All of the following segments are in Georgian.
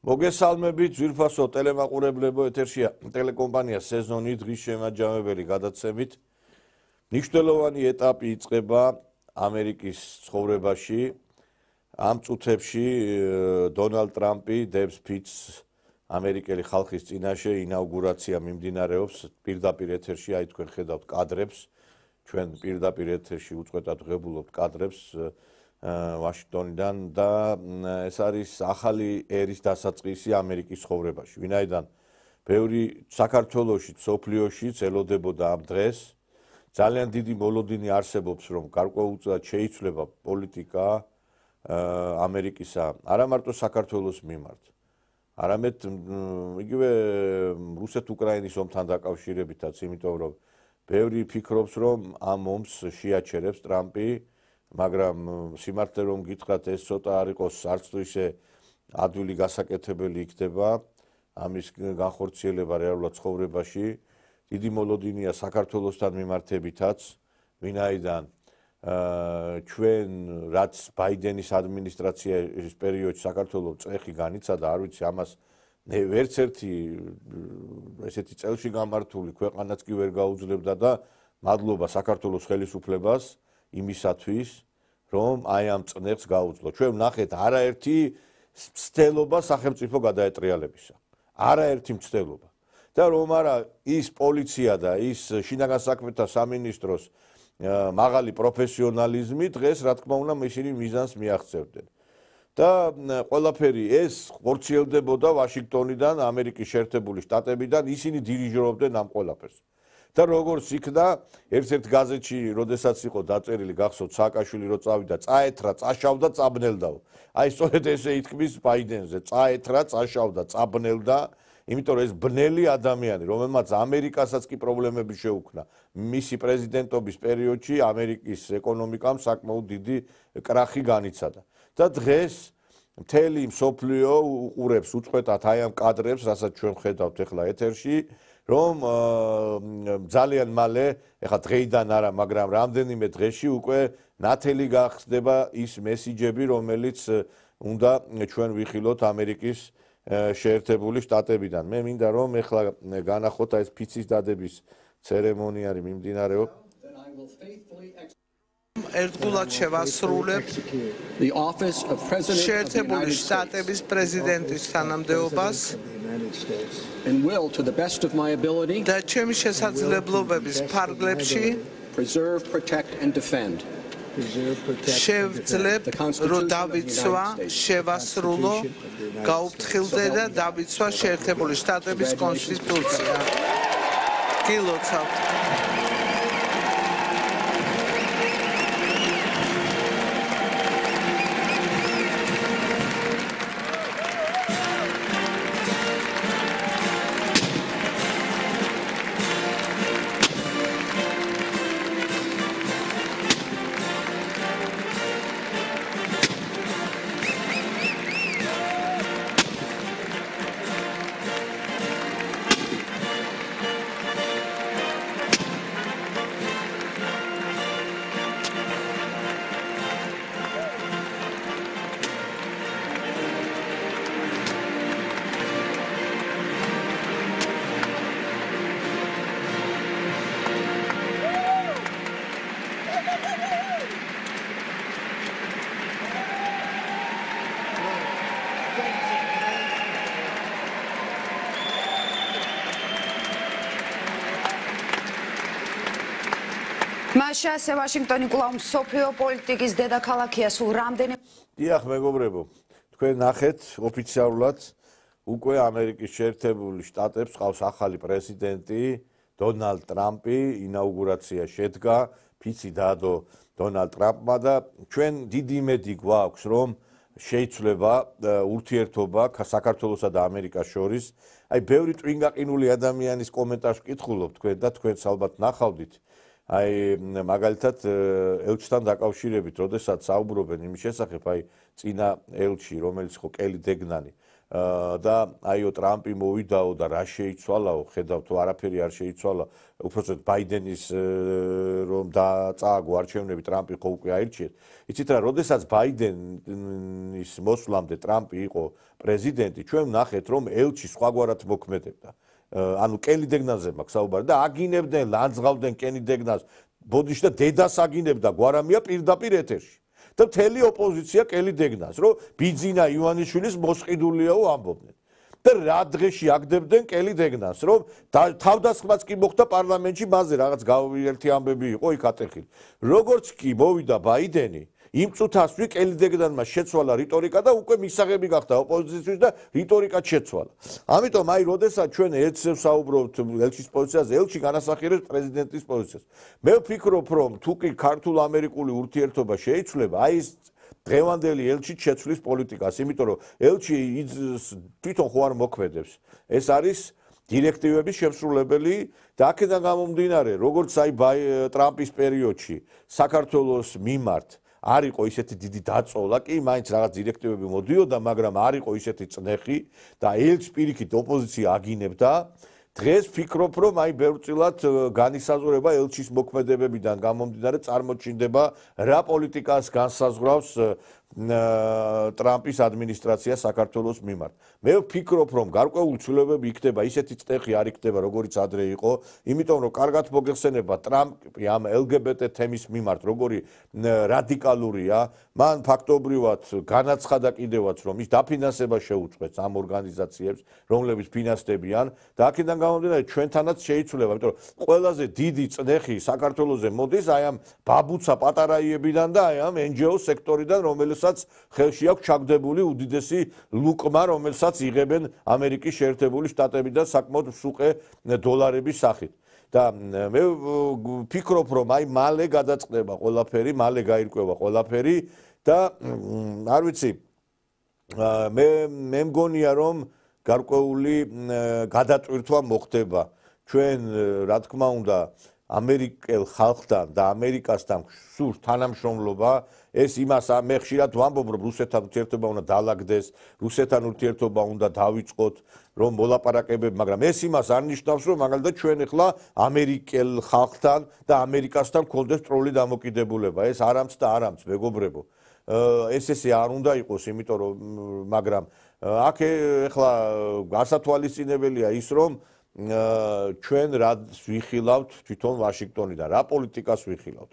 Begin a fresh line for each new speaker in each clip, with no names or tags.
მოგესალმებით ძვირფასო ტელემაყურებლებო, ეთერშია ტელეკომპანია სეზონი დღის შემაჯამებელი გადაცემით. მნიშვნელოვანი ეტაპი იწყება ამერიკის ცხოვრებაში. ამ წუთებში დონალდ ტრამპი დებს ფიცს ამერიკელი ხალხის წინაშე ინაუგურაცია მიმდინარეობს პირდაპირ ეთერში, აი თქვენ ხედავთ კადრებს, ჩვენ პირდაპირ ეთერში უწყვეტად ვღებულობთ კადრებს ვაშინგტონიდან და ეს არის ახალი ერის დასაწყისი ამერიკის ცხოვრებაში. ვინაიდან ბევრი საქართველოში, სოფლიოში ელოდებოდა ამ დღეს, ძალიან დიდი მოლოდინი არსებობს, რომ გარკვეულწილად შეიცვლება პოლიტიკა ამერიკისა, არა მარტო საქართველოს მიმართ, არამედ იგივე რუსეთ-უკრაინის ომთან დაკავშირებითაც, იმიტომ რომ ბევრი ფიქრობს, რომ ამ ომს შეაჩერებს ტრამპი, მაგრამ სიმართლე რომ გითხრათ, ეს ცოტა არ იყოს არც თუ ისე ადვილი გასაკეთებელი იქნება ამის განხორციელება რეალურად ცხოვრებაში. დიდი მოლოდინია საქართველოსთან მიმართებითაც, ვინაიდან ჩვენ რაც ბაიდენის ადმინისტრაციის პერიოდში საქართველოს წეხი განიცადა, არ ვიცი ამას ვერც ერთი ესეთი წელში გამართული ქვეყანაც კი ვერ გაუძლებდა და მადლობა საქართველოს ხელისუფლებას იმისათვის, რომ აი ამ წნეხს გაუძლო. ჩვენ ვნახეთ არაერთი მცდელობა სახელმწიფო გადაეტრიალებისა. არაერთი მცდელობა. და რომ არა ის პოლიცია და ის შინაგან საქმეთა სამინისტროს მაღალი პროფესიონალიზმი დღეს რა თქმა უნდა ისინი მიზანს მიაღწევდნენ. და ყველაფერი ეს ხორციელდებოდა ვაშინგტონიდან, ამერიკის შეერთებული შტატებიდან, ისინი დირიჟორობდნენ ამ ყველაფერს. და როგორც იქნა, ერთ-ერთ გაზეთში, როდესაც იყო დაწერილი, გახსოვთ, სააკაშვილი რო წავიდა, წაეთრა, წაშავდა, წაბნელდაო. აი სწორედ ესე ითქმის ბაიდენზე, წაეთრა, წაშავდა, წაბნელდა, იმიტომ რომ ეს ბნელი ადამიანი, რომელმაც ამერიკასაც კი პრობლემები შეუქმნა, მისი პრეზიდენტობის პერიოდში ამერიკის ეკონომიკამ საკმაოდ დიდი კრახი განიცადა. და დღეს მთელი მსოფლიო უყურებს უწყვეტად აი ამ კადრებს, რასაც ჩვენ ხედავთ ახლა ეთერში, რომ ძალიან მალე, ეხლა დღეიდან არა, მაგრამ რამდენიმე დღეში უკვე ნათელი გახდება ის მესიჯები, რომელიც უნდა ჩვენ ვიხილოთ ამერიკის შეერთებული შტატებიდან. მე მინდა რომ ეხლა განახოთ ეს ფიცის დადების ცერემონიალი მიმდინარეობს.
ერთგულად შევასრულებ შეერთებული შტატების პრეზიდენტის თანამდებობას
and will to the best of my ability
და ჩემი შესაძლებლობების ფარგლებში
preserve, protect and defend
შევძლებ რომ დავიცვა, შევასრულო, გაუფრთხილდე და დავიცვა შეერთებული შტატების კონსტიტუცია. გილოცავთ.
მასშტაბზე ვაშინგტონი კვლავ მსოფლიო პოლიტიკის დედაქალაქია სულ რამდენი
დიახ მეგობრებო თქვენ ნახეთ ოფიციალურად უკვე ამერიკის შეერთებული შტატებს ყავს ახალი პრეზიდენტი დონალდ ტრამპი ინაუგურაცია შედგა ფიცი დაადო დონალდ ტრამპმა და ჩვენ დიდი იმედი გვაქვს რომ შეიცვლება ურთიერთობა საქართველოსა და ამერიკას შორის. აი ბევრი ტვინგაყინული ადამიანის კომენტარს ვკითხულობ თქვენ და თქვენც ალბათ ნახავდით. აი მაგალითად ელჩთან დაკავშირებით, როდესაც საუბრობენ იმის შესახებ, აი წინა ელჩი, რომელიც ხო კელი დეგნანი და აიო ტრამპი მოვიდაო და რა შეიცვალაო, ხედავ თუ არაფერი არ შეიცვალა, უпростоოდ ბაიდენის რომ წააგო არჩევნები, ტრამპი ხო უკვე აირჩიეთ. იცით რა, როდესაც ბაიდენის მოსვლამდე ტრამპი იყო პრეზიდენტი, ჩვენ ვნახეთ რომ ელჩი სხვაგვარად მოქმედებდა. ანუ კელი დეგნაზე მაქვს საუბარი და აგინებდნენ, ლანძღავდნენ კენი დეგნას, ბოდიში და დედას აგინებდა გვარამია პირდაპირ ეთერში. და მთელი ოპოზიცია კელი დეგნას, რომ ბიძინა ივანიშვილის მოსყიდულიაო ამბობდნენ. და რა დღეში აგდებდნენ კელი დეგნას, რომ თავდასხმაც კი მოხდა პარლამენტში, მასზე რაღაც ერთი ამბები იყო იქ ატეხილი. როგორც კი მოვიდა ბაიდენი, იმ წუთასვე კელი დეგნანმა შეცვალა რიტორიკა და უკვე მისაღები გახდა ოპოზიციის და რიტორიკაც შეცვალა. ამიტომ აი როდესაც ჩვენ ერთს ვსაუბრობთ ელჩის პოზიციაზე, ელჩი განასახიერებს პრეზიდენტის პოზიციას. მე ვფიქრობ, რომ თუ კი ქართულ-ამერიკული ურთიერთობა შეიცვლება, აი ეს დღევანდელი ელჩი შეცვლის პოლიტიკას, იმიტომ რომ ელჩი თვითონ ხო არ მოქმედებს. ეს არის დირექტივების შემსრულებელი და აქედან გამომდინარე, როგორც აი ტრამპის პერიოდში საქართველოს მიმართ არ იყო ისეთი დიდი დაწოლა, კი მაინც რაღაც დირექტივები მოდიოდა, მაგრამ არ იყო ისეთი წნეხი და ელჩს პირიქით ოპოზიცია აგინებდა. დღეს ვფიქრობ, რომ აი ბევრწილად განისაზღვრება ელჩის მოქმედებებიდან გამომდინარე წარმოჩინდება რა პოლიტიკას განსაზღვრავს ტრამპის ადმინისტრაცია საქართველოს მიმართ. მე ვფიქრობ, რომ გარკვეული ცვლილებები იქნება, ისეთი წნეხი არ იქნება, როგორიც ადრე იყო, იმიტომ რომ კარგად მოგეხსენება ტრამპი ამ LGBT თემის მიმართ, როგორი რადიკალურია, მან ფაქტობრივად განაცხადა კიდევაც, რომ ის დაფინანსება შეუწყვეტს ამ ორგანიზაციებს, რომლებიც ფინანსდებიან და აქედან გამომდინარე ჩვენთანაც შეიცვლება, იმიტომ რომ ყველაზე დიდი წნეხი საქართველოზე მოდის აი ამ ბაბუცა პატარაიებიდან და აი ამ NGO სექტორიდან, რომელსაც ხელში აქვს ჩაგდებული უდიდესი ლუკმა, რომელსაც იღებენ ამერიკის შეერთებული შტატებიდან საკმაოდ მსუყე დოლარების სახით. და მე ვფიქრობ, რომ აი მალე გადაწყდება ყველაფერი, მალე გაირკვევა ყველაფერი და არ ვიცი, მე მგონია, რომ გარკვეული გადატვირთვა მოხდება. ჩვენ რა თქმა უნდა ამერიკელ ხალხთან და ამერიკასთან სურს თანამშრომლობა, ეს იმას მე ხშირად ვამბობ, რომ რუსეთთან ურთიერთობა უნდა დაალაგდეს, რუსეთთან ურთიერთობა უნდა დავიწყოთ, რომ მოლაპარაკებები, მაგრამ ეს იმას არ ნიშნავს, რომ მაგალითად ჩვენ ახლა ამერიკელ ხალხთან და ამერიკასთან გქონდეს სრული დამოკიდებულება. ეს არამც და არამც, მეგობრებო. ესე არ უნდა იყოს, იმიტომ რომ მაგრამ აქ ახლა გასათვალისწინებელია ის, რომ ჩვენ რა ვიხილავთ თვითონ ვაშინგტონიდან, რა პოლიტიკას ვიხილავთ.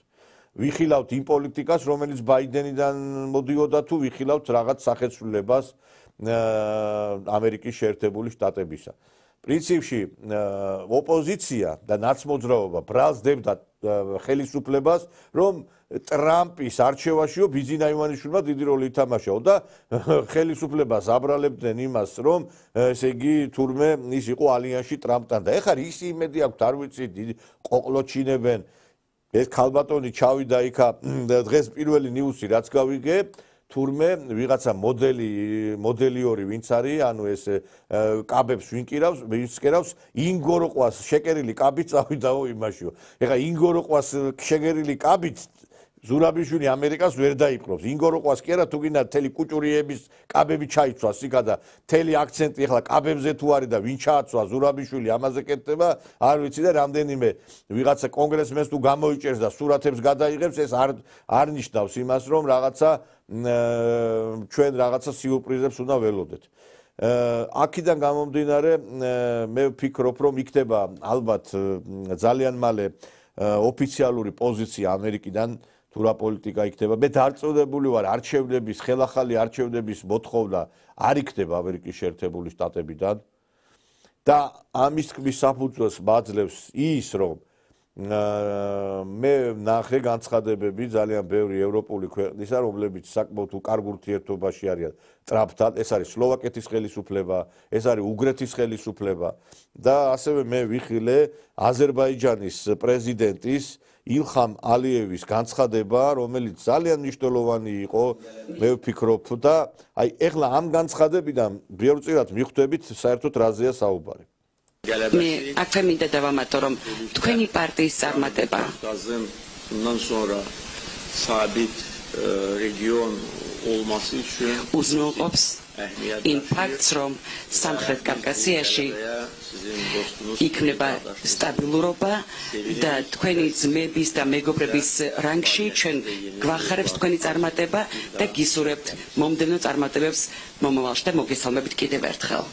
ვიხილავთ იმ პოლიტიკას, რომელიც ბაიდენიდან მოდიოდა თუ ვიხილავთ რაღაც სახეცვლილებას ამერიკის შეერთებული შტატებისა. პრინციპში ოპოზიცია და ნაცმოძრაობა ბრალს დებდა ხელისუფლებას, რომ ტრამპის არჩევაშიო ბიძინა ივანიშვილმა დიდი როლი ითამაშაო და ხელისუფლებას აბრალებდნენ იმას, რომ ესე იგი თურმე ის იყო ალიანსში ტრამპთან და ეხლა ის იმედი აქვს, არ ვიცი, ყოყლოჩინებენ. ეს ქალბატონი ჩავიდა იქა დღეს პირველი ნიუსი რაც გავიგე, თურმე ვიღაცა მოდელიური ვინც არის, ანუ ეს კაბებს ვინ კერავს, ინგოროყვას შეკერილი კაბით წავიდაო იმაშიო. ეხლა ინგოროყვას შეკერილი კაბით ზურაბიშვილი ამერიკას ვერ დაიპყრობს. ინგოროყვას კი არა, თუ გინდა მთელი კუჭურიების კაბები ჩაიცვას იქა და მთელი აქცენტი ახლა კაბებზე თუ არის და ვინ ჩააცვა ზურაბიშვილი ამაზე კეთდება, არ ვიცი და რამდენიმე ვიღაცა კონგრესმენს თუ გამოიჭერს და სურათებს გადაიღებს, ეს არ ნიშნავს იმას, რომ რაღაცა ჩვენ რაღაცა სიურპრიზებს უნდა ველოდეთ. აქედან გამომდინარე, მე ვფიქრობ, რომ იქნება ალბათ ძალიან მალე ოფიციალური პოზიცია ამერიკიდან თუ რა პოლიტიკა იქნება. მე დარწმუნებული ვარ, არჩევნების, ხელახალი არჩევნების მოთხოვნა არ იქნება ამერიკის შეერთებული შტატებიდან და ამის თქმის საფუძველს მაძლევს ის, რომ მე ნახე განცხადებები ძალიან ბევრი ევროპული ქვეყნისა, რომლებიც საკმაოდ უკარ ურთიერთობაში არიან ტრამპთან. ეს არის სლოვაკეთის ხელისუფლება, ეს არის უგრეთის ხელისუფლება და ასევე მე ვიხილე აზერბაიჯანის პრეზიდენტის ილხამ ალიევის განცხადება, რომელიც ძალიან მნიშვნელოვანი იყო, მე ვფიქრობ და აი ეხლა ამ განცხადებიდან ბევრწილად მიხვდებით საერთოდ რაზეა საუბარი.
მე აქვე მინდა დავამატო, რომ თქვენი პარტიის წარმატება უზრუნველყოფს იმ ფაქტს, რომ სამხრეთ კავკასიაში იქნება სტაბილურობა და თქვენი ძმების და მეგობრების რანგში ჩვენ გვახარებს თქვენი წარმატება და გისურვებთ მომდევნო წარმატებებს მომავალში და მოგესალმებით კიდევ ერთხელ.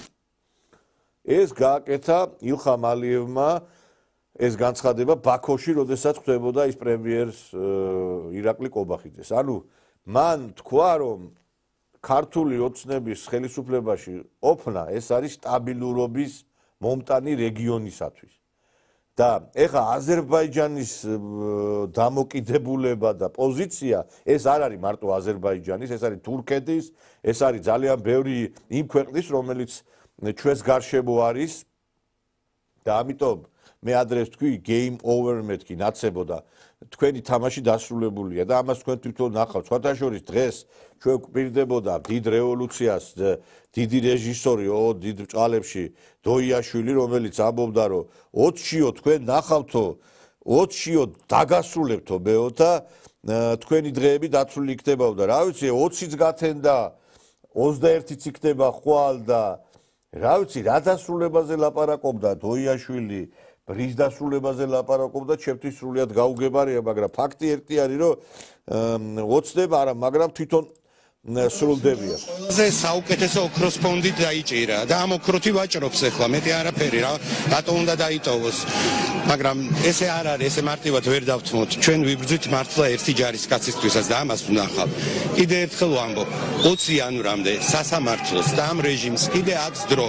ეს გააკეთა ილხამ ალიევმა ეს განცხადება ბაქოში, როდესაც ხდებოდა ის პრემიერს ირაკლი კობახიძეს. ანუ მან თქვა, რომ ქართული ოცნების ხელისუფლებაში ყოფნა ეს არის სტაბილურობის მომტანი რეგიონისათვის. და ეხლა აზერბაიჯანის დამოკიდებულება და პოზიცია ეს არ არის მარტო აზერბაიჯანის, ეს არის თურქეთის, ეს არის ძალიან ბევრი იმ ქვეყნის, რომელიც ჩვენს გარშემო არის და ამიტომ მე ადრეს თქვი game over მეთქი ნაცებო და თქვენი თამაში დასრულებულია და ამას თქვენ თვითონ ნახავთ. სხვათა შორის დღეს ჩვენ გვპირდებოდა დიდ რევოლუციას დიდი რეჟისორი დიდ ბჭყალებში დოიაშვილი, რომელიც ამბობდა, რომ 20-იო თქვენ ნახავთო, 20-იო დაგასრულებთო მეო და თქვენი დღეები დაცული იქნებაო და რა ვიცი 20-იც გათენდა 21-იც იქნება ხვალ და რა ვიცი რა დასრულებაზე ლაპარაკობდა დოიაშვილი ბრის დასრულებაზე ლაპარაკობდა, ჩემთვის სრულიად გაუგებარია, მაგრამ ფაქტი ერთი არის, რომ ოცნება არა, მაგრამ თვითონ სრულდებია.
זה საუკეთესო ოქროს ფონდით დაიჭირა და ამ ოქროთი ვაჭრობს ახლა, მეტი არაფერი რა, რატო უნდა დაიტოვოს. მაგრამ ესე არ არის, ესე მარტივად ვერ დავთმოთ. ჩვენ ვიბრძვით მართლა ერთი ჯარისკაცისთვისაც და ამას ვნახავ. კიდე ერთხელ ვამბობ, 20 იანვრამდე სასამართლოს და ამ რეჟიმს კიდე აქვს დრო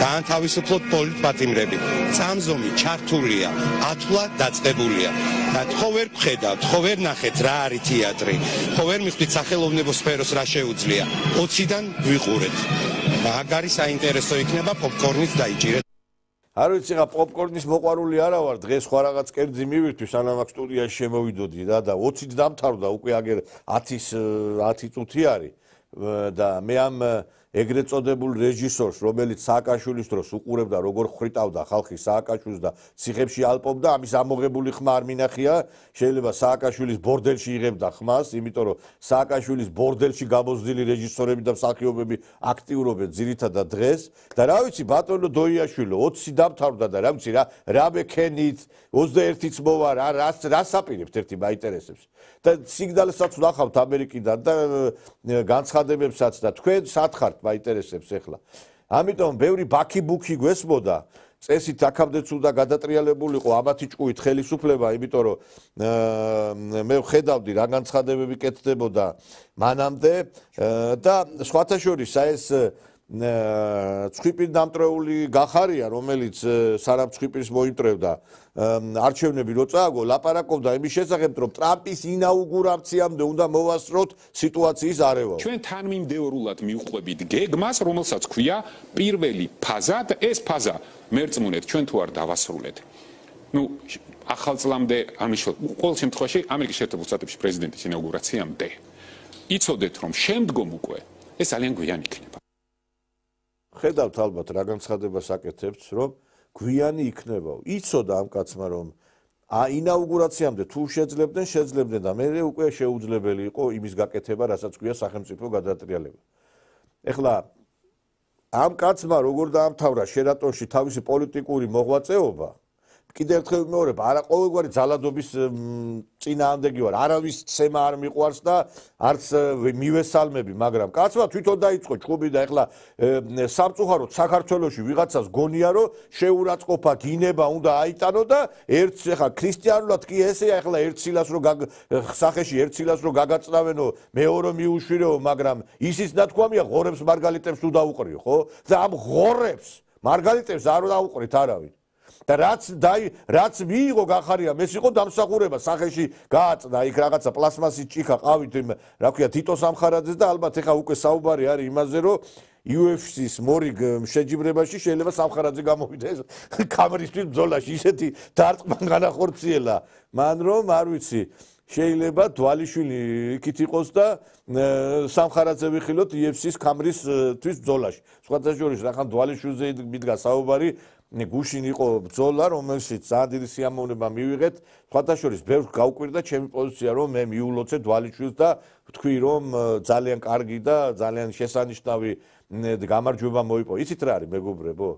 დაანთავისუფლოთ პოლიტპატიმრები. წამზომი ჩართულია, ათვლა დაწყებულია. და ხო ვერ ვხედავთ, ხო ვერ ნახეთ რა არის თეატრი. ხო ვერ მიხვდით სახელოვნებო სფეროს რა შეუძლია. 20-დან ვიყურეთ. მაგარი საინტერესო იქნება პოპკორნიც დაიჭირეთ.
არ ვიცი რა პოპკორნის მოყვარული არა ვარ, დღეს სხვა რაღაც კერძი მივირთვი, სანამ აქ სტუდიაში შემოვიდოდი და 20-ით დამთავრდა, უკვე აგერ 10 წუთი არის და მე ამ ეგრეთ წოდებულ რეჟისორს, რომელიც სააკაშვილის დროს უყურებდა, როგორ ხრიტავდა ხალხი სააკაშვილს და ციხებში ალპობდა, ამის ამოღებული ხმა არ მინახია, შეიძლება სააკაშვილის ბორდელში იღებდა ხმას, იმიტომ რომ სააკაშვილის ბორდელში გამოზრდილი რეჟისორები და მსახიობები აქტიურობენ ძირითადად დღეს და რა ვიცი ბატონო დოიაშვილო 20 დამთავრდა და რა ვიცი რა მექენით 21-იც მოვა რა საპირებთ ერთი მაინტერესებს და სიგნალსაც ვნახავთ ამერიკიდან და განცხადებებსაც და თქვენ სათხართ მაინტერესებს ახლა. ამიტომ ბევრი ბაქი-ბუქი გვესმოდა, წესით აქამდეც უნდა გადატრიალებულიყო ამათი ჭკუით ხელისუფლება, იმიტომ რომ მე ვხედავდი რა განცხადებები კეთდებოდა მანამდე და სხვათა შორის ეს ცხვიპირ დამტრეული გახარია, რომელიც სარამ ცხვიპირს მოიმტრევდა არჩევნები რო წააგო, ლაპარაკობდა იმის შესახებ, რომ ტრამპის ინაუგურაციამდე უნდა მოვასწროთ სიტუაციის არევა.
ჩვენ თანმიმდევრულად მივყვებით გეგმას, რომელსაც ქვია პირველი ფაზა და ეს ფაზა მერწმუნეთ ჩვენ თუ არ დავასრულეთ. ახალ წლამდე, ყოველ შემთხვევაში ამერიკის შეერთებულ შტატებში პრეზიდენტის ინაუგურაციამდე იცოდეთ, რომ შემდგომ უკვე ეს ძალიან გვიან იქნება.
ხედავთ ალბათ რა განცხადებას აკეთებთ, რომ გვიანი იქნება. იცოდა ამ კაცმა, რომ ინაუგურაციამდე თუ შეძლებდნენ და მე უკვე შეუძლებელი იყო იმის გაკეთება, რასაც ქვია სახელმწიფო გადატრიალება. ეხლა ამ კაცმა როგორ დაამთავრა შერატონში თავისი პოლიტიკური მოღვაწეობა, კიდევ ერთხელ ვიმეორებ, არა ყოველგვარი ძალადობის წინააღმდეგი ვარ, არავის ცემა არ მიყვარს და არც მივესალმები, მაგრამ კაცმა თვითონ დაიწყო ჭუბი და ეხლა სამწუხაროდ საქართველოში ვიღაცას გონია, რომ შეურაცხყოფა გინება უნდა აიტანო და ერთს ეხლა ქრისტიანულად კი ესეა, ეხლა ერთ ცილას რო სახეში ერთ ცილას რო გაგაწნავენო, მეორე მიუშვირეო, მაგრამ ისიც ნათქვამია ღორებს მარგალიტებს თუ დაუყრიო, ხო? და ამ ღორებს მარგალიტებს არ დაუყრით არავინ. და რაც მიიღო გახარია, ეს იყო დამსახურება, სახეში გააწნა იქ რაღაცა პლასმასის ჭიქა ყავით, რა ქვია, თიტო სამხარაძეს და ალბათ ეხა უკვე საუბარი არის იმაზე, რომ UFC-ს მორიგ შეჯიბრებაში შეიძლება სამხარაძე გამოვიდეს კამერისთვის ბრძოლაში ისეთი დარტყმა განახორციელა მან რომ არ ვიცი შეიძლება თვალიშვილი იქით იყოს და სამხარაძე ვიხილოთ UFC-ს კამერისთვის ბრძოლაში სხვათა შორის რახან თვალიშვილზე მიდგა საუბარი გუშინ იყო ბრძოლა რომელშიც ძალიან დიდი სიამოვნება მივიღეთ სხვათა შორის ბევრს გავკვირდა ჩემი პოზიცია რომ მე მიულოცე თვალიშვილს და ვთქვი რომ ძალიან კარგი და ძალიან შესანიშნავი გამარჯვება მოიპო იცით რა არის მეგობრებო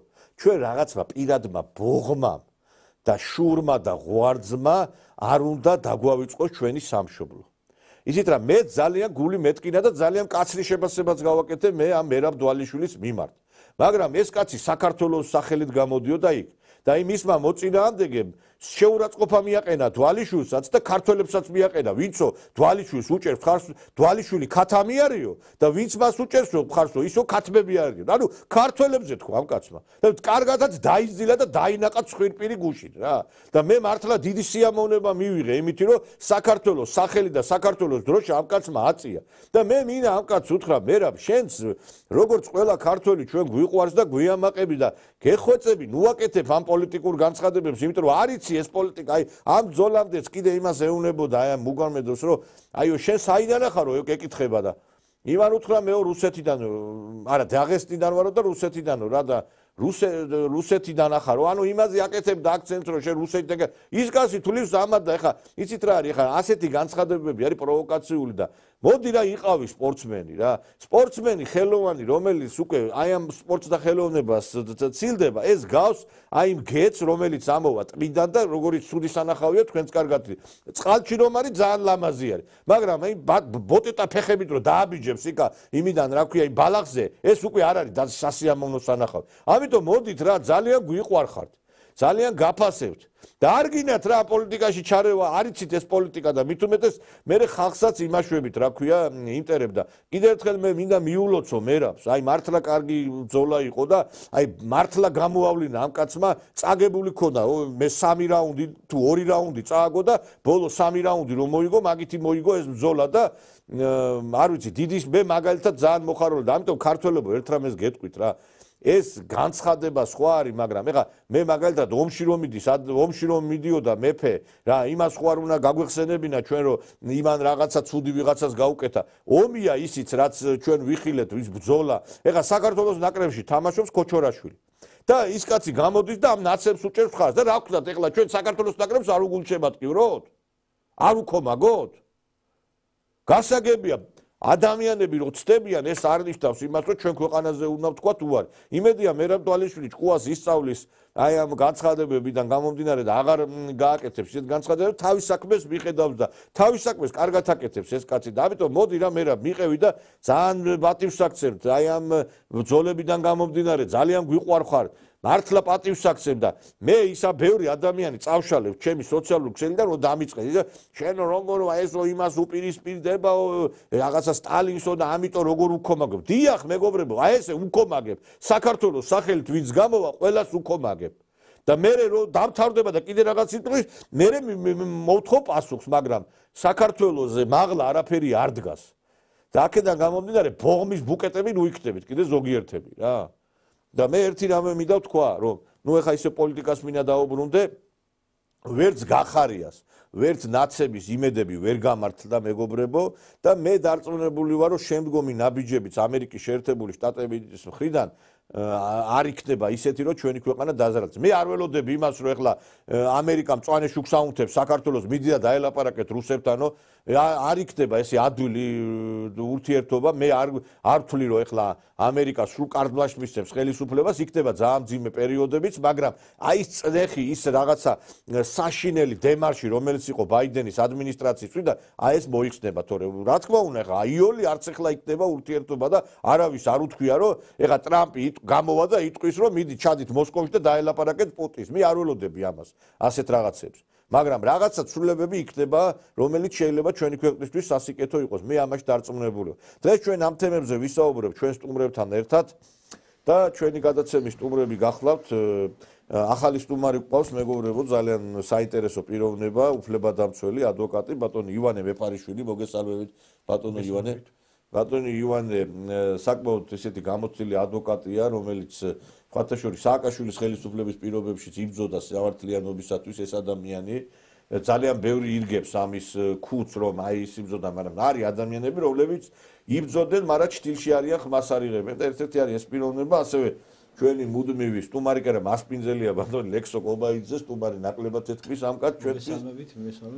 ჩვენ რაღაცმა პირადმა ბოღმამ და შურმა და ღვარძმა არ უნდა დაგვავიწყოს ჩვენი სამშობლო იცით რა მე ძალიან გული მეტკინა და ძალიან კაცრი შეფასებაც გავაკეთე მე ამ მერაბ დვალიშვილის მიმართ მაგრამ ეს კაცი საქართველოს სახელით გამოდიოდა იქ და იმისმა მოწინააღმდეგემ შეურაცხყოფა მიაყენა დვალიშვილსაც და ქართველებსაც მიაყენა ვინცო დვალიშვილს უჭერს ხარს დვალიშვილი ქათამი არისო და ვინც მას უჭერს ხარსო ისო ქათმები არისო ანუ ქართველებზე თქვა ამ კაცმა და კარგადაც დაიზილა და დაინაყა ცხვირპირი გუშინ რა და მე მართლა დიდი სიამოვნება მივიღე იმით რომ საქართველოს სახელი და საქართველოს დროშა ამ კაცმა აწია და მე მინდა ამ კაცს უთხრა მერაბ შენც როგორც ყველა ქართველი ჩვენ გვიყვარს და გვიამაყები და გეხვეწები ნუაკეთებ ამ პოლიტიკურ განცხადებებს იმიტომ რომ არიცი ეს პოლიტიკა აი ამ ბრძოლამდეც კიდე იმას ეუნებოდა აი ამ უგარმედოს რომ აიო შენ საიდან ახარო ეკითხება და იმან უთხრა მე რუსეთიდან არა დაღესტნიდან ვარო და რუსეთიდანო რა და რუსეთიდან ახარო ანუ იმაზე აკეთებ და აქცენტს რომ შენ რუსეთიდან ის კაცი თulis ამად და ეხა იცით რა არის ეხა ასეთი განცხადებები არის პროვოკაციული და მოდი რა იყავი სპორტსმენი რა სპორტსმენი ხელოვანი რომელიც უკვე აი ამ სპორტს და ხელოვნებას ცილდება ეს გავს აი იმ გეც რომელიც ამოვა ტყიდან და როგორც ცუდი სანახავია თქვენს კარგად წყალში რომ არის ძალიან ლამაზი არის მაგრამ აი ბოტეტა ფეხებით რომ დააბიჯებს იქა იმიდან რა ქვია იმ ბალახზე ეს უკვე არ არის სასიამოვნო სანახავი ამიტომ მოდით რა ძალიან გვიყვარხართ ძალიან გაფასებთ და არ გინათ რა პოლიტიკაში ჩარევა არიცით ეს პოლიტიკა და მით უმეტეს მე ხალხსაც იმაშვებით რა ქვია ინტერებ და კიდევ ერთხელ მე მინდა მიულოცო მერაბს აი მართლა კარგი ბრძოლა იყო და აი მართლა გამოავლინა ამ კაცმა წაგებული ქონდა მე 3 რაუნდი თუ 2 რაუნდი წააგო და ბოლო 3 რაუნდი რომ მოიგო მაგითი მოიგო ეს ბრძოლა და არ ვიცი დიდი მე მაგალითად ძალიან მოხარული და ამიტომ ქართველებო ერთ რამეს გეტყვით რა ეს განცხადება სხვა არის მაგრამ ეხა მე მაგალითად ომში რომ მიდიოდა მეფე რა იმას სხვა არ უნდა გაგვეხსენებინა ჩვენ რომ იმან რაღაცა ცუდი ვიღაცას გაუკეთა ომია ისიც რაც ჩვენ ვიხილეთ ის ბრძოლა ეხა საქართველოს ნაკრებში თამაშობს ქოჩორაშვილი და ის კაცი გამოდის და ამ ნაცებს უჭერს ხარს და რა ვქნათ ეხლა ჩვენ საქართველოს ნაკრებს არ უგულშემატკივროთ არ უკომაგოთ გასაგებია ადამიანები რო ცდებიან ეს არ ნიშნავს იმას რომ ჩვენ ქვეყანაზე უნდა ვთქვა თუ არ იმედია მერაბ დვალიშვილი ჭკუას ისწავლის აი ამ განცხადებებიდან გამომდინარე და აღარ გააკეთებს ეს განცხადებები თავის საქმეს მიხედავს და თავის საქმეს კარგად აკეთებს ეს კაცი და ამიტომ მოდი რა მერაბ მიყევი და ძალიან პატივს აქცევთ აი ამ ბრძოლებიდან გამომდინარე ძალიან გვიყვარხარ მართლა პატივს აქცევ და მე ისა ბევრი ადამიანი წავშალებ ჩემი სოციალური ქსელიდან რომ დამიწყე და შენ როგორ ესო იმას უპირისპირდება რაღაცა სტალინსო და ამიტომ როგორ უკომაგებ დიახ მეგობრებო აი ესე უკომაგებ საქართველოს სახელით ვინც გამოვა ყველას უკომაგებ და მე რომ დამთავრდება და კიდე რაღაც იტყვის მე მოვთხოვ პასუხს მაგრამ საქართველოზე მაღლა არაფერი არ დგას და აქედან გამომდინარე ბოღმის ბუკეტები ნუიქნებით კიდე ზოგიერთები რა და მე ერთი რამე მინდა ვთქვა რომ ნუ ეხა ისე პოლიტიკას მინდა დაუბრუნდე ვერც გახარიას ვერც ნაცების იმედები ვერ გამართლდა მეგობრებო და მე დარწმუნებული ვარ რომ შემდგომი ნაბიჯებიც ამერიკის შეერთებული შტატების მხრიდან არ იქნება ისეთი რომ ჩვენი ქვეყანა დაზარალდეს მე არ ველოდები იმას რომ ეხლა ამერიკა მწვანე შუქს აუნთებს საქართველოს მიდი და დაელაპარაკეთ რუსებთანო არ იქნება ესე ადვილი ურთიერთობა მე არ ვთვლი რომ ეხლა ამერიკა სულ კარდლაშ მისცემს ხელისუფლებას იქნება ძალიან მძიმე პერიოდებიც მაგრამ აი ეს წნეხი ის რაღაცა საშინელი დემარში რომელიც იყო ბაიდენის ადმინისტრაციის წინ და აი ეს მოიხსნება თორემ რა თქმა უნდა ეხლა აიოლი არც ეხლა იქნება ურთიერთობა და არავის არ უთქვია რომ ეხლა ტრამპი გამოვა და იტყვის რომ მიდი ჩადით მოსკოვში და დაელაპარაკეთ პუტინს მე არ ველოდები ამას ასეთ რაღაცებს მაგრამ რაღაცა ცვლილებები იქნება რომელიც შეიძლება ჩვენი ქვეყნისთვის სასიკეთო იყოს მე ამაში დარწმუნებული ვარ დღეს ჩვენ ამ თემებზე ვისაუბრებთ ჩვენ სტუმრებთან ერთად და ჩვენი გადაცემის სტუმრები გახლავთ ახალი სტუმარი გვყავს მეგობრებო ძალიან საინტერესო პიროვნება უფლებადამცველი ადვოკატი ბატონი ივანე მეპარიშვილი მოგესალმებით ბატონო ივანე ბატონი ივანე საკმაოდ ესეთი გამოცდილი ადვოკატია, რომელიც ხათაშორის სააკაშვილის ხელისუფლების პირობებშიც იბრძოდა სამართლიანობისათვის ეს ადამიანი. ძალიან ბევრი ირგებს ამის ქუც, რომ აი ის იბრძოდა, მაგრამ არის ადამიანები, რომლებიც იბრძოდნენ, მაგრამ ჭtildeში არიან, ხმას არ იღებენ და ერთ-ერთი არის ეს პიროვნება, ასევე ჩვენი მუდმივი სტუმარი კი არა მასპინძელია ბატონი ლექსო კობაიძე, სტუმარი ნაკლებად ეთქმის ამკაც ჩვენთვის.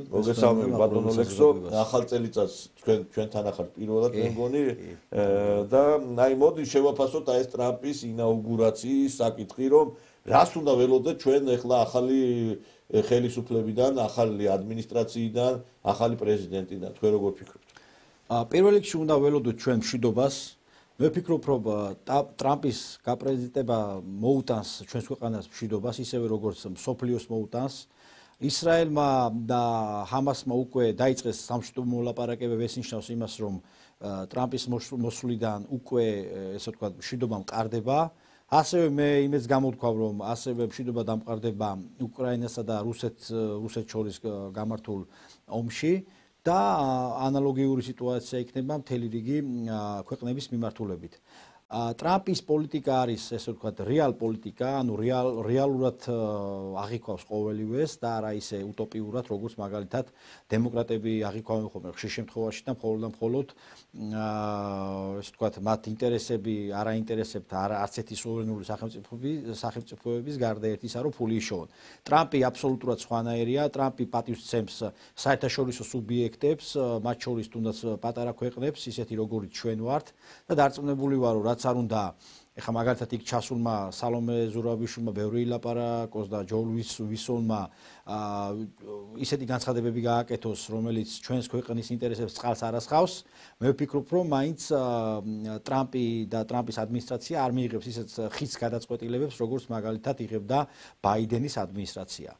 მოგესალმებით ბატონო ლექსო, ახალ წელიწადს ჩვენთან ახალ პირველად მე მგონი და აი მოდი შევაფასოთ აი ეს ტრამპის ინაუგურაციის საკითხი, რომ რას უნდა ველოდეთ ჩვენ ახლა ახალი ხელისუფლებიდან, ახალი ადმინისტრაციიდან, ახალი პრეზიდენტიდან, თქვენ როგორ ფიქრობთ?
პირველ რიგში უნდა ველოდოთ ჩვენ მშვიდობას. მე ვფიქრობ, რომ ტრამპის გაპრეზიდენტება მოუტანს ჩვენს ქვეყანას მშვიდობას, ისევე როგორც მსოფლიოს მოუტანს. ისრაელმა და ჰამასმა უკვე დაიწყეს სამშვიდობო მოლაპარაკებები, ეს ნიშნავს იმას, რომ ტრამპის მოსვლიდან უკვე ესე ვთქვათ მშვიდობა მყარდება. ასევე მე იმედს გამოვთქვავ, რომ ასევე მშვიდობა დამყარდება უკრაინასა და რუსეთს შორის გამართულ ომში და ანალოგიური სიტუაცია იქნება მთელი რიგი ქვეყნების მიმართულებით. ტრამპის პოლიტიკა არის ესე ვთქვათ რეალ პოლიტიკა, ანუ რეალურად აღიქვავს ყოველივეს და არა ისე უტოპიურად, როგორც მაგალითად დემოკრატები აღიქვამენ ხოლმე ხშირ შემთხვევაში და მხოლოდ ესე ვთქვათ მათ ინტერესები არ აინტერესებთ არც ერთი სუვერენული სახელმწიფოების გარდა ერთისა, რომ ფული იშოვონ. ტრამპი აბსოლუტურად სხვანაირია, ტრამპი პატივს ცემს საერთაშორისო სუბიექტებს, მათ შორის თუნდაც პატარა ქვეყნებს, ისეთი როგორიც ჩვენ ვართ და დარწმუნებული ვარ, რომ არ უნდა ეხლა მაგალითად იქ ჩასულმა სალომე ზურაბიშვილმა ბევრი ილაპარაკოს და ჯო ვისონმა ისეთი განცხადებები გააკეთოს, რომელიც ჩვენს ქვეყნის ინტერესებს წყალს არ ასხავს. მე ვფიქრობ, რომ მაინც ტრამპი და ტრამპის ადმინისტრაცია არ მიიღებს ისეთ ხის გადაწყვეტილებებს, როგორც მაგალითად იღებდა ბაიდენის ადმინისტრაცია.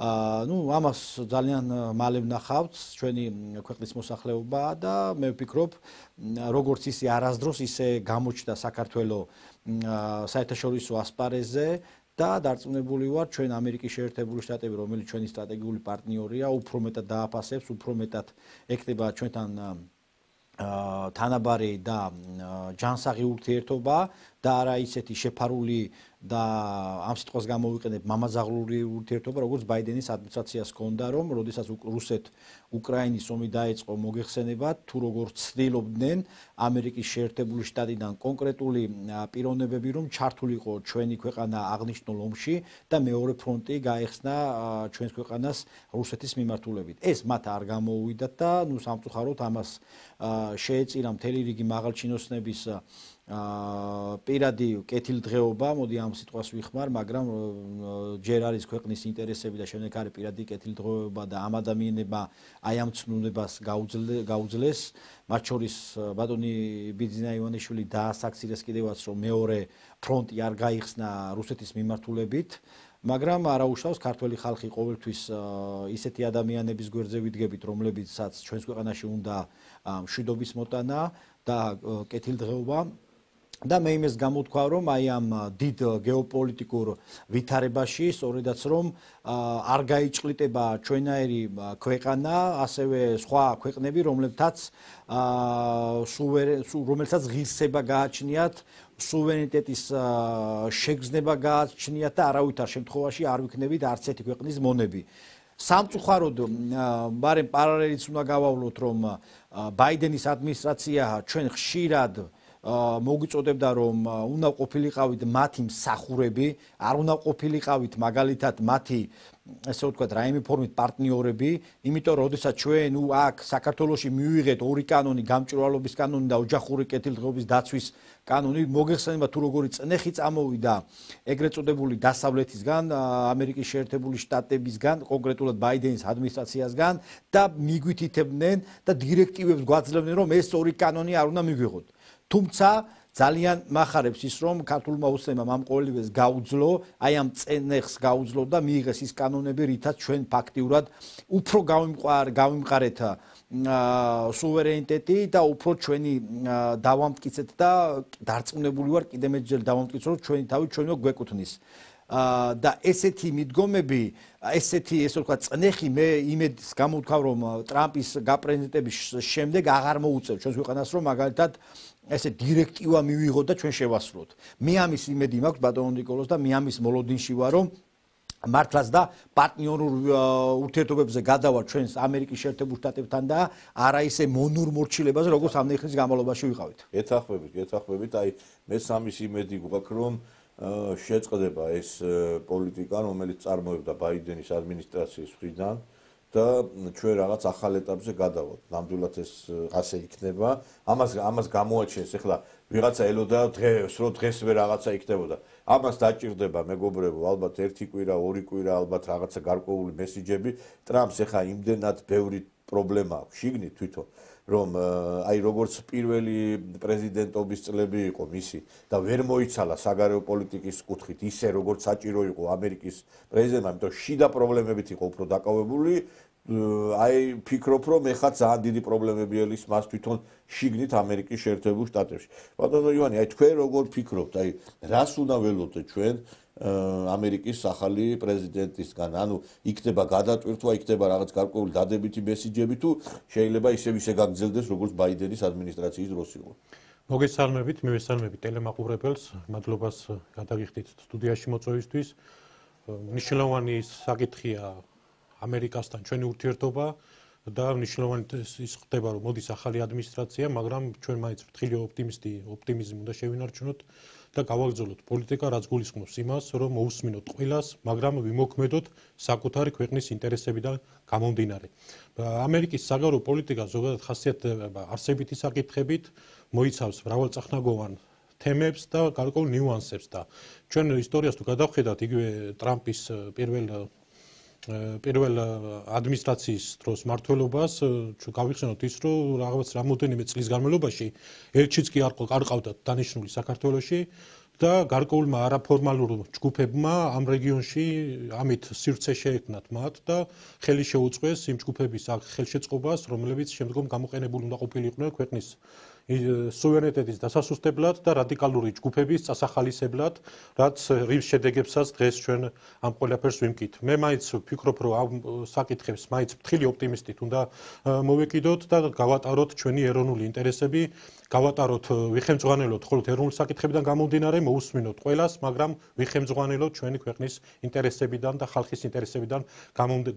ამას ძალიან მალე ვნახავთ ჩვენი ქვეყნის მოსახლეობა და მე ვფიქრობ, როგორც ისე არასდროს ისე გამოჩნდა საქართველოს საერთაშორისო ასპარეზზე და დარწმუნებული ვარ, ჩვენ ამერიკის შეერთებული შტატები, რომელიც ჩვენი სტრატეგიული პარტნიორია, უფრო მეტად დააფასებს, უფრო მეტად ექნება ჩვენთან თანაბარი და ჯანსაღი ურთიერთობა და არა ისეთი შეფარული და ამ სიტყვას გამოვიყენებ მამაზაღლური ურთიერთობა, როგორც ბაიდენის ადმინისტრაციას ჰქონდა, რომ როდესაც რუსეთ-უკრაინის ომი დაიწყო, მოგეხსენებათ, თუ როგორ ცდილობდნენ ამერიკის შეერთებული შტატიდან კონკრეტული პიროვნებები, რომ ჩართულიყო ჩვენი ქვეყანა აღნიშნულ ომში და მეორე ფრონტი გაეხსნა ჩვენს ქვეყანას რუსეთის მიმართულებით. ეს მათ არ გამოუვიდათ და სამწუხაროდ ამას შეეწირა მთელი რიგი მაღალჩინოსნების პირადი კეთილდღეობა, მოდი ამ სიტყვას ვიხმარ, მაგრამ ჯერ არის ქვეყნის ინტერესები და შემდეგ არის პირადი კეთილდღეობა და ამ ადამიანებმა აი ამ ცნუნებას გაუძლეს, მათ შორის ბატონი ბიძინა ივანიშვილი დაასაქცირეს კიდევაც, რომ მეორე ფრონტი არ გაიხსნა რუსეთის მიმართულებით. მაგრამ არაუშავს ქართველი ხალხი ყოველთვის ისეთი ადამიანების გვერდზე ვიდგებით, რომლებიცაც ჩვენს ქვეყანაში უნდა მშვიდობის მოტანა და კეთილდღეობა. და მე იმეს გამოვთქვა, რომ აი ამ დიდ გეოპოლიტიკურ ვითარებაში, სწორედაც რომ არ გაიჭლიტება ჩვენაერი ქვეყანა, ასევე სხვა ქვეყნები, რომლებთაც ღირსება გააჩნიათ, სუვერენიტეტის შეგრძნება გააჩნიათ და არავითარ შემთხვევაში არ ვიქნებით არც ერთი ქვეყნის მონები. სამწუხაროდ, მაგრამ პარალელიც უნდა გავავლოთ, რომ ბაიდენის ადმინისტრაცია ჩვენ ხშირად მოგვიწოდებდა, რომ უნდა ყოფილიყავით მათი მსახურები, არ უნდა ყოფილიყავით მაგალითად მათი ესე ვთქვათ რაიმე ფორმით პარტნიორები, იმიტომ რომ როდესაც ჩვენ აქ საქართველოში მივიღეთ ორი კანონი, გამჭვირვალობის კანონი და ოჯახური კეთილდღეობის დაცვის კანონი, მოგეხსენება თუ როგორი წნეხი წამოვიდა ეგრეთ წოდებული დასავლეთისგან, ამერიკის შეერთებული შტატებისგან, კონკრეტულად ბაიდენის ადმინისტრაციასგან და მიგვითითებდნენ და დირექტივებს გვაძლევდნენ, რომ ეს ორი კანონი არ უნდა მიგვიღოთ. თუმცა ძალიან მახარებს ის, რომ ქართულმა ოცნებამ ამ ყოველივეს გაუძლო, აი ამ წნეხს გაუძლო და მიიღეს ის კანონები, რითაც ჩვენ ფაქტიურად უფრო გავიმყარეთ სუვერენიტეტი და უფრო ჩვენი დავამტკიცეთ და დარწმუნებული ვარ კიდე მეტჯერ დავამტკიცო, რომ ჩვენი თავი ჩვენო გვეკუთვნის. და ესეთი მიდგომები, ესეთი ესე ვთქვათ წნეხი მე იმედის გამოვთქვ რომ ტრამპის გაპრეზიდენტების შემდეგ აღარ მოუწევ ჩვენს ქვეყანას რომ მაგალითად ესე დირექტივა მივიღოთ და ჩვენ შევასრულოთ. მე ამის იმედი მაქვს ბატონო ნიკოლოზ და მე ამის მოლოდინში ვარ რომ მართლაც და პარტნიორულ ურთიერთობებზე გადავა ჩვენს ამერიკის შეერთებულ შტატებთან და არა ისე მონურ მორჩილებაზე როგორც ამ ხნის განმავლობაში ვიყავით.
გეთახმებით, აი მე სამის იმედი გვაქვს რომ შეწყდება ეს პოლიტიკა, რომელიც წარმოებდა ბაიდენის ადმინისტრაციის მხრიდან და ჩვენ რაღაც ახალ ეტაპზე გადავალთ. ნამდვილად ეს ასე იქნება. ამას გამოაჩენს ახლა ვიღაცა ელოდა დღეს, რომ დღესვე რაღაცა იქნებოდა. ამას დაჭირდება მეგობრებო, ალბათ 1 კვირა, 2 კვირა, ალბათ რაღაცა გარკვეული მესიჯები. ტრამპს ახლა იმდენად ბევრი პრობლემა აქვს შიგნით თვითონ, რომ აი როგორც პირველი პრეზიდენტობის წლები იყო მისი და ვერ მოიცალა საგარეო პოლიტიკის კუთხით ისე როგორც საჭირო იყო ამერიკის პრეზიდენტმა, იმიტომ შიდა პრობლემებით იყო უფრო დაკავებული. აი ფიქრობ რომ ეხლა ძალიან დიდი პრობლემები ელის მას თვითონ შიგნით ამერიკის შეერთებულ შტატებში. ბატონო ივანი, აი თქვენ როგორ ფიქრობთ, აი რას უნდა ველოდეთ ჩვენ ამერიკის ახალი პრეზიდენტისგან? ანუ იქნება გადატვირთვა, იქნება რაღაც გარკვეული დადებითი მესიჯები თუ შეიძლება ისე გაგრძელდეს როგორც ბაიდენის ადმინისტრაციის დროს იყო?
მოგესალმებით, მივესალმებით ტელემაყურებელს, მადლობას გადაგიხდით სტუდიაში მოწვევისთვის. მნიშვნელოვანი საკითხია ამერიკასთან ჩვენი ურთიერთობა და მნიშვნელოვანი ის ხდება რომ მოდის ახალი ადმინისტრაცია, მაგრამ ჩვენ მაინც ფრთხილი ოპტიმიზმი უნდა შევინარჩუნოთ და გავაგრძელოთ პოლიტიკა, რაც გულისხმობს იმას, რომ მოусმინოთ ყველას, მაგრამ ვიმოქმედოთ საკუთარი ქვეყნის ინტერესებიდან გამომდინარე. ამერიკის საგარეო პოლიტიკა ზოგადად ხასიათდება არსებითი საკითხებით, მოიცავს მრავალწახნაგოვან თემებს და გარკვეულ ნიუანსებს და ჩვენ ისტორიას თუ გადავხედავთ იგივე ტრამპის პირველ ადმინისტრაციის დროს მმართველობას გავიხსენოთ ის რომ რაღაც რამოდენიმე წლის განმავლობაში ერთშიც კი არ ყავდათ დანიშნული საქართველოში და გარკვეულმა არაფორმალურ ჯგუფებმა ამ რეგიონში ამით სივრცე შეექმნათ მათ და ხელი შეუწყეს იმ ჯგუფების ხელშეწყობას, რომლებიც შემდგომ გამოყენებული უნდა ყოფილიყვნენ ქვეყნის სუვერენიტეტის დასასუსტებლად და რადიკალური ჯგუფების წასახალისებლად, რაც რის შედეგებსაც დღეს ჩვენ ამ ყველაფერს ვიმკით. მე მაინც ვფიქრობ, რომ ამ საკითხებს მაინც ფრთხილი ოპტიმისტით უნდა მოვეკიდოთ და გავატაროთ ჩვენი ეროვნული ინტერესები, გავატაროთ ვიხემძღვანელოთ მხოლოდ ეროვნული საკითხებიდან გამომდინარე, მოусმინოთ ყველას, მაგრამ ვიხემძღვანელოთ ჩვენი ქვეყნის ინტერესებიდან და ხალხის ინტერესებიდან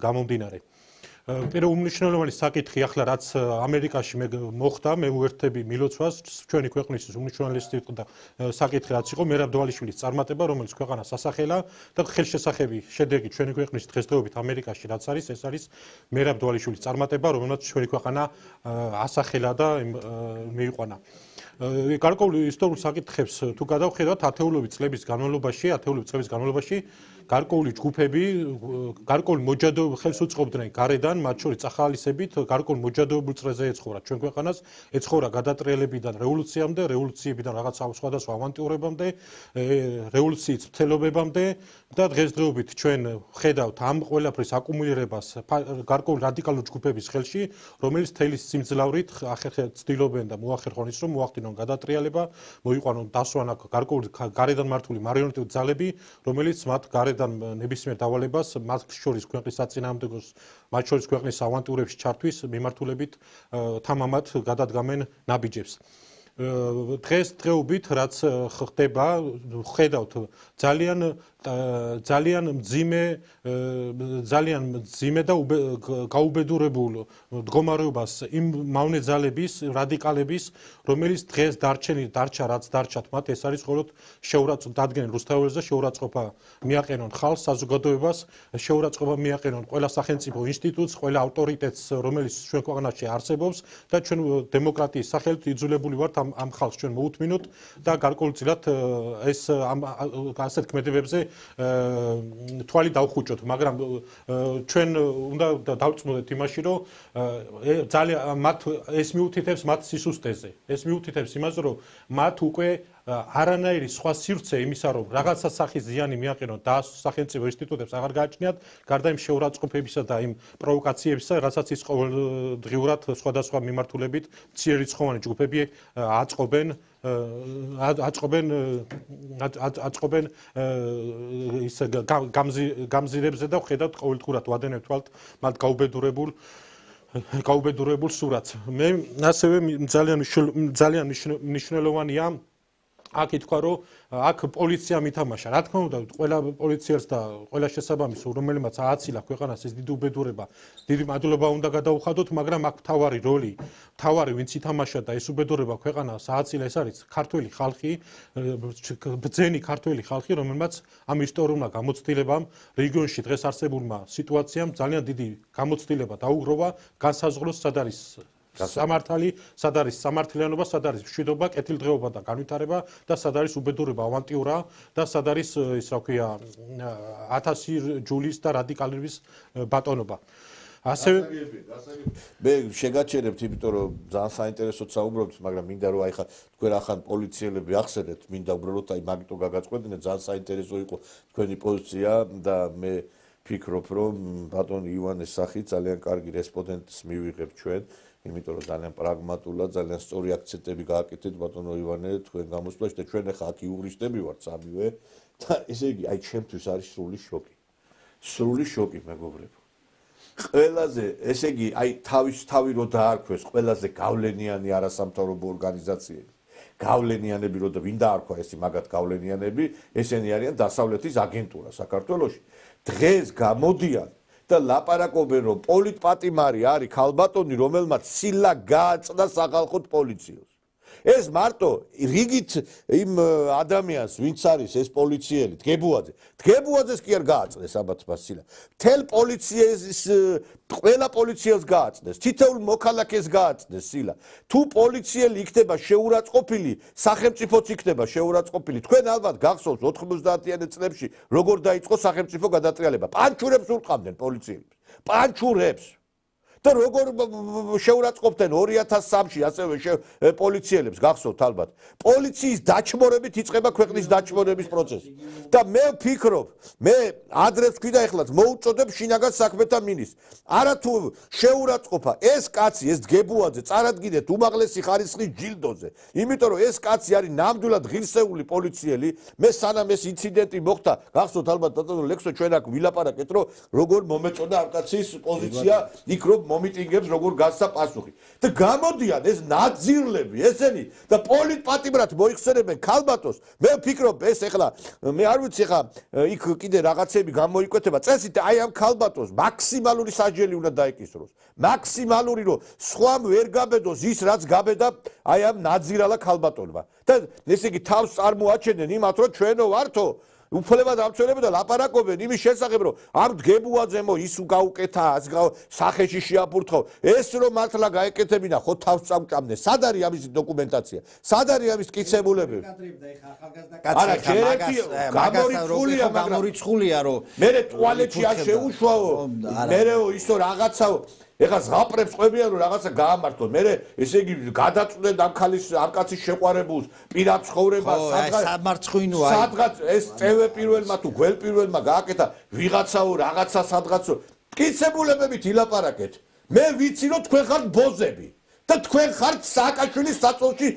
გამომდინარე. პირველ უმნიშვნელოვანი საკითხი ახლა რაც ამერიკაში მოხდა, მე უერთდები მილოცვას, ჩვენი ქვეყნის უმნიშვნელოვანესი საკითხი რაც იყო მერაბ დვალიშვილის წარმატება, რომელიც ქვეყანას ასახელა და ხელშესახები შედეგი ჩვენი ქვეყნის დღესდღეობით ამერიკაში რაც არის, ეს არის მერაბ დვალიშვილის წარმატება, რომელმაც ჩვენი ქვეყანა ასახელა და მიიყვანა. გარკვეულ ისტორიულ საკითხებს თუ გადავხედავთ, ათეულობით წლების განმავლობაში გარკვეული ჯგუფები, გარკვეული მოჯადოებები ხელს უწყობდნენ გარედან, მათ შორის წახალისებით, გარკვეულ მოჯადოებულ წრეზე ეცხოვრა ჩვენ ქვეყანას, ეცხოვრა გადატრიალებიდან რევოლუციამდე, რევოლუციებიდან რაღაც სხვადასხვა ავანტიურებამდე, რევოლუციის მცდელობებამდე და დღესდღეობით ჩვენ ხედავთ ამ ყველაფრის აკუმულირებას გარკვეული რადიკალური ჯგუფების ხელში, რომელიც თელის სიმძლავრით ცდილობენ და მოახერხონ ის, რომ მოახდინონ გადატრიალება, მოიყვანონ დასვანა გარკვეული გარედან მართული მარიონეტული ძალები, რომელიც მათ ნებისმიერ დავალებას მათ შორის ქვეყნის საწინააღმდეგოს, მათ შორის ქვეყნის ავანტიურებში ჩართვის მიმართულებით თამამად გადადგამენ ნაბიჯებს. დღესდღეობით რაც ხდება, ხედავთ ძალიან მძიმე და გაუბედურებულ მდგომარეობას იმ მავნე ძალების, რადიკალების, რომელიც დღეს რაც დარჩათ მათ, ეს არის მხოლოდ დადგენენ რუსთაველზე, შეურაცხყოფა მიაყენონ ხალხს, საზოგადოებას, შეურაცხყოფა მიაყენონ ყველა სახელმწიფო ინსტიტუტს, ყველა ავტორიტეტს, რომელიც ჩვენ ქვეყანაში არსებობს და ჩვენ დემოკრატიის სახელით იძულებული ვართ ამ ხალხს ჩვენ მოუთმინოთ და გარკვეულწილად ეს ასეთ ქმედებებზე თვალი დავხუჭოთ, მაგრამ ჩვენ უნდა დავწმუნდეთ იმაში, რომ ძალიან ეს მიუთითებს მათ სისუსტეზე. ეს მიუთითებს იმას, რომ მათ უკვე არანაირი სხვა სივრცე იმისა, რომ რაღაცა სახის ზიანი მიაყენონ და სახელმწიფო ინსტიტუტებს აღარ გააჩნიათ, გარდა იმ შეურაცხყოფებისა და იმ პროვოკაციებისა, რასაც ის ყოველდღიურად სხვადასხვა მიმართულებით მცირერიცხოვანი ჯგუფები აწყობენ აწყობენ ის გამზირებზე და ვხედავთ ყოველდღურად ვადენებთ მათ გაუბედურებულ სურათს. მე ასევე ძალიან მნიშვნელოვანია აქ ითქვა, რომ აქ პოლიცია მითამაშა. რა თქმა უნდა, ყველა პოლიციას და ყველა შესაბამისს, რომელმაც ააცილა ქვეყანას ეს დიდი უბედურება, დიდი მადლობა უნდა გადაუხადოთ, მაგრამ აქ მთავარი როლი, ვინც ითამაშა და ეს უბედურება ქვეყანას ააცილა, ეს არის ქართველი ხალხი, ბრძენი ქართველი ხალხი, რომელმაც ამ ისტორიულმა გამოცდილებამ, რეგიონში დღეს არსებულმა სიტუაციამ ძალიან დიდი გამოცდილება დაუგროვა, განსაზღვროს სად არის სამართალი, სად არის სამართლიანობა, სად არის მშვიდობა, კეთილდღეობა და განვითარება და სად არის უბედურება, ავანტიურა და სად არის ის რა ქვია 1000 ჯულის და რადიკალების ბატონობა. ასევე
მე შეგაჩერებთ, იმიტომ რომ ძალიან საინტერესოდ საუბრობთ, მაგრამ მინდა რომ აი ხა თქვენ ახან პოლიციელები ახსენეთ, მინდა უბრალოდ აი მაგიტო გაგაწყვეტინეთ, ძალიან საინტერესო იყო თქვენი პოზიცია და მე ფიქრობ, რომ ბატონ ივანეს სახით ძალიან კარგი რესპონდენტს მივიღებ ჩვენ. იმიტომ რომ ძალიან პრაგმატულად, ძალიან სწორი აქცენტები გააკეთეთ ბატონო ივანე თქვენ გამოსვლაში და ჩვენ ახლა აქ იურისტები ვართ სამივე და ესე იგი აი ჩემთვის არის სრული შოკი. სრული შოკი მეგობრებო. ყველაზე ესე იგი აი თავი რო დაარქვეს ყველაზე გავლენიანი არასამთავრობო ორგანიზაციები. გავლენიანები რო და ვინ დაარქვა ესე მაგათ გავლენიანები, ესენი არიან დასავლეთის აგენტურა საქართველოში. დღეს გამოდიან და ლაპარაკობენ რომ პოლიტპატიმარი არის ქალბატონი რომელმაც ცილა გააწდა სახალხოდ პოლიციას. ეს მარტო რიგით იმ ადამიანს ვინც არის ეს პოლიციელი დგებუაძეს კი არ გააწდეს აბათბას ცილა. თელ პოლიციის ყველა პოლიციას გააწდეს, თითოეულ მოქალაქეს გააწდეს ცილა. თუ პოლიციელი იქნება შეურაცხყოფილი, სახელმწიფოც იქნება შეურაცხყოფილი. თქვენ ალბათ გახსოვთ 90-იან წლებში როგორ დაიწყო სახელმწიფო გადატრიალება. პანჩურებს ურტყამდნენ პოლიციელებს. პანჩურებს და როგორ შეურაცხყოფდნენ 2003-ში ასევე პოლიციელებს გახსოვთ ალბათ. პოლიციის დაჩმორებით იწყება ქვეყნის დაჩმორების პროცესი. და მე ვფიქრობ, მე ადრეს ვქვიდა ეხლაც მოუწოდებ შინაგან საქმეთა მინისტრს. არათუ შეურაცხყოფა ეს კაცი, ეს დგებუაძე წარადგინეთ უმაღლესი ხარისხის ჯილდოზე. იმიტომ რომ ეს კაცი არის ნამდვილად ღირსეული პოლიციელი. მე სანამ ეს ინციდენტი მოხდა, გახსოვთ ალბათ ბატონო ლექსო ჩვენ აქ ვილაპარაკეთ, რომ როგორ მომეწოდა ამ კაცის პოზიცია, იქ რომ მომიტინგებს როგორ გასცა პასუხი და გამოდიან ეს ნაძირლები ესენი და პოლიტპატიმრად მოიხსენებენ ქალბატონს. მე ვფიქრობ ეს ეხლა მე არ ვიცი ეხლა იქ კიდე რაღაცები გამოიკვეთება წესით აი ამ ქალბატონს მაქსიმალური საჯელი უნდა დაეკისროს. მაქსიმალური რომ სხვამ ვერ გაბედოს ის რაც გაბედა აი ამ ნაძირალა ქალბატონმა და ესე იგი თავს წარმოაჩენენ იმათ რომ ჩვენო ვართო უფლება დამცველები და ლაპარაკობენ იმის შესახებ რომ ამ დგებუაძემო ის გაუკეთა სახეში შეაფურთხო ეს რომ მართლა გაეკეთებინა ხო თავს წამჭამდნენ სად არის ამის დოკუმენტაცია სად არის ამის მტკიცებულებები არა
გამორიცხულია რომ
მე ტუალეტში არ შეუშვაო მერეო ისო რაღაცაო ეხლა ზღაპრებს ყვებიან რომ რაღაცა გაამართლონ. მე ესე იგი გადაწყვეტენ ამ კაცის შეყვარებულს, პირად ცხოვრებას, სადღაც ეს წევე პირველმა თუ გველ პირველმა გააკეთა ვიღაცაო რაღაცა სადღაცო. მტკიცებულებებით ილაპარაკეთ. მე ვიცი რომ თქვენ ხართ ბოზები. და თქვენ ხართ სააკაშვილის საწოლში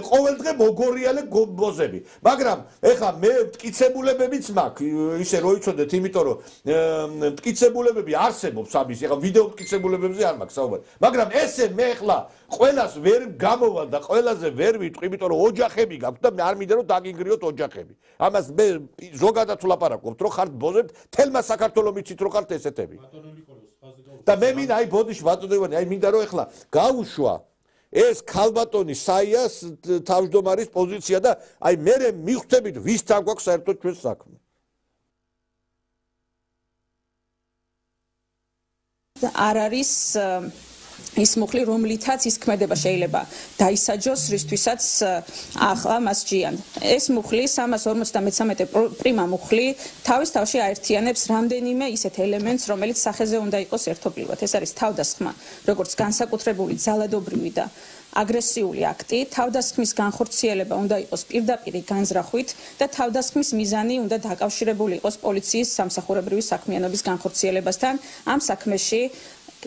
ყოველდღე მოგორიალე ბოზები. მაგრამ ეხლა მე მტკიცებულებებიც მაქვს, ისე რო იცოდეთ, იმიტომ რომ მტკიცებულებები არსებობს ამის, ეხლა ვიდეო მტკიცებულებებზე არ მაქვს საუბარი. მაგრამ ესე მე ეხლა ყველას ვერ გამოვალ და ყველაზე ვერ ვიტყვი, იმიტომ რომ ოჯახები გაქვს და მე არ მინდა რომ დაგინგრიოთ ოჯახები. ამას მე ზოგადად ვლაპარაკობთ, რომ ხართ ბოზები, თელმა საქართველოს მიცით რომ ხართ ესეთები. და მე მინდა აი ბოდიში ბატონო ივანე აი მინდა რომ ეხლა გაუშვა ეს ქალბატონი საიას თავმჯდომარის პოზიცია და აი მე მივხვდებით ვისთან გვაქვს საერთოდ ჩვენ საქმე
არ არის ის მუხლი რომლითაც ის ქმედება შეიძლება დაისაჯოს რისთვისაც ახლა მას ჯიან ეს მუხლი 353 პრიმა მუხლი თავის თავში აერთიანებს რამდენიმე ისეთ ელემენტს რომელიც სახეზე უნდა იყოს ერთობლივად ეს არის თავდასხმა როგორც განსაკუთრებული ძალადობრივი და აგრესიული აქტი თავდასხმის განხორციელება უნდა იყოს პირდაპირი განზრახვით და თავდასხმის მიზანი უნდა დაკავშირებული იყოს პოლიციის სამსახურებრივი საქმიანობის განხორციელებასთან ამ საქმეში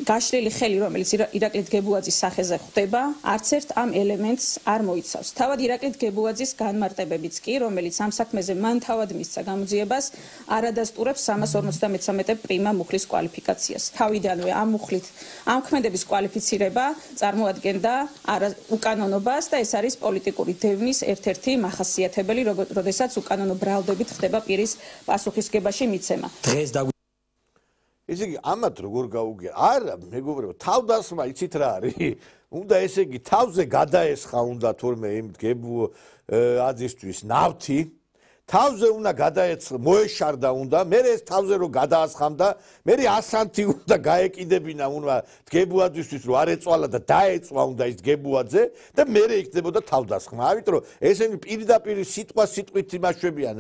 გაშლილი ხელი, რომელიც ირაკლი დგებუაძის სახეზე ხვდება, არც ერთ ამ ელემენტს არ მოიცავს. თავად ირაკლი დგებუაძის განმარტებებიც კი, რომელიც ამ საქმეზე მან თავად მისცა გამოძიებას, არადასტურებს 353 პრიმა მუხლის კვალიფიკაციას. თავიდანვე ამ მუხლით ამ ქმედების კვალიფიცირება წარმოადგენდა უკანონობას და ეს არის პოლიტიკური დევნის ერთ-ერთი მახასიათებელი, როდესაც უკანონო ბრალდებით ხდება პირის პასუხისგებაში მიცემა.
დღეს ესე იგი ამათ როგორ გაუგია? არა, მეგობრებო, თავდასხმა იცით რა არის? უნდა ესე იგი თავზე გადაესხა უნდა თურმე იმ დგებუაძისთვის ნავთი. თავზე უნდა გადაეცხა, მოეშარდა უნდა, მე ეს თავზე რო გადაასხამდა, მე ასანთი უნდა გაეკიდებინა უნდა დგებუაძისთვის რო არ ეწვალა და დაეწვა უნდა ის დგებუაძე და მე იქნებოდა თავდასხმა. ამიტომ რომ ესენი პირდაპირ სიტყვა სიტყვით იმაშვებიან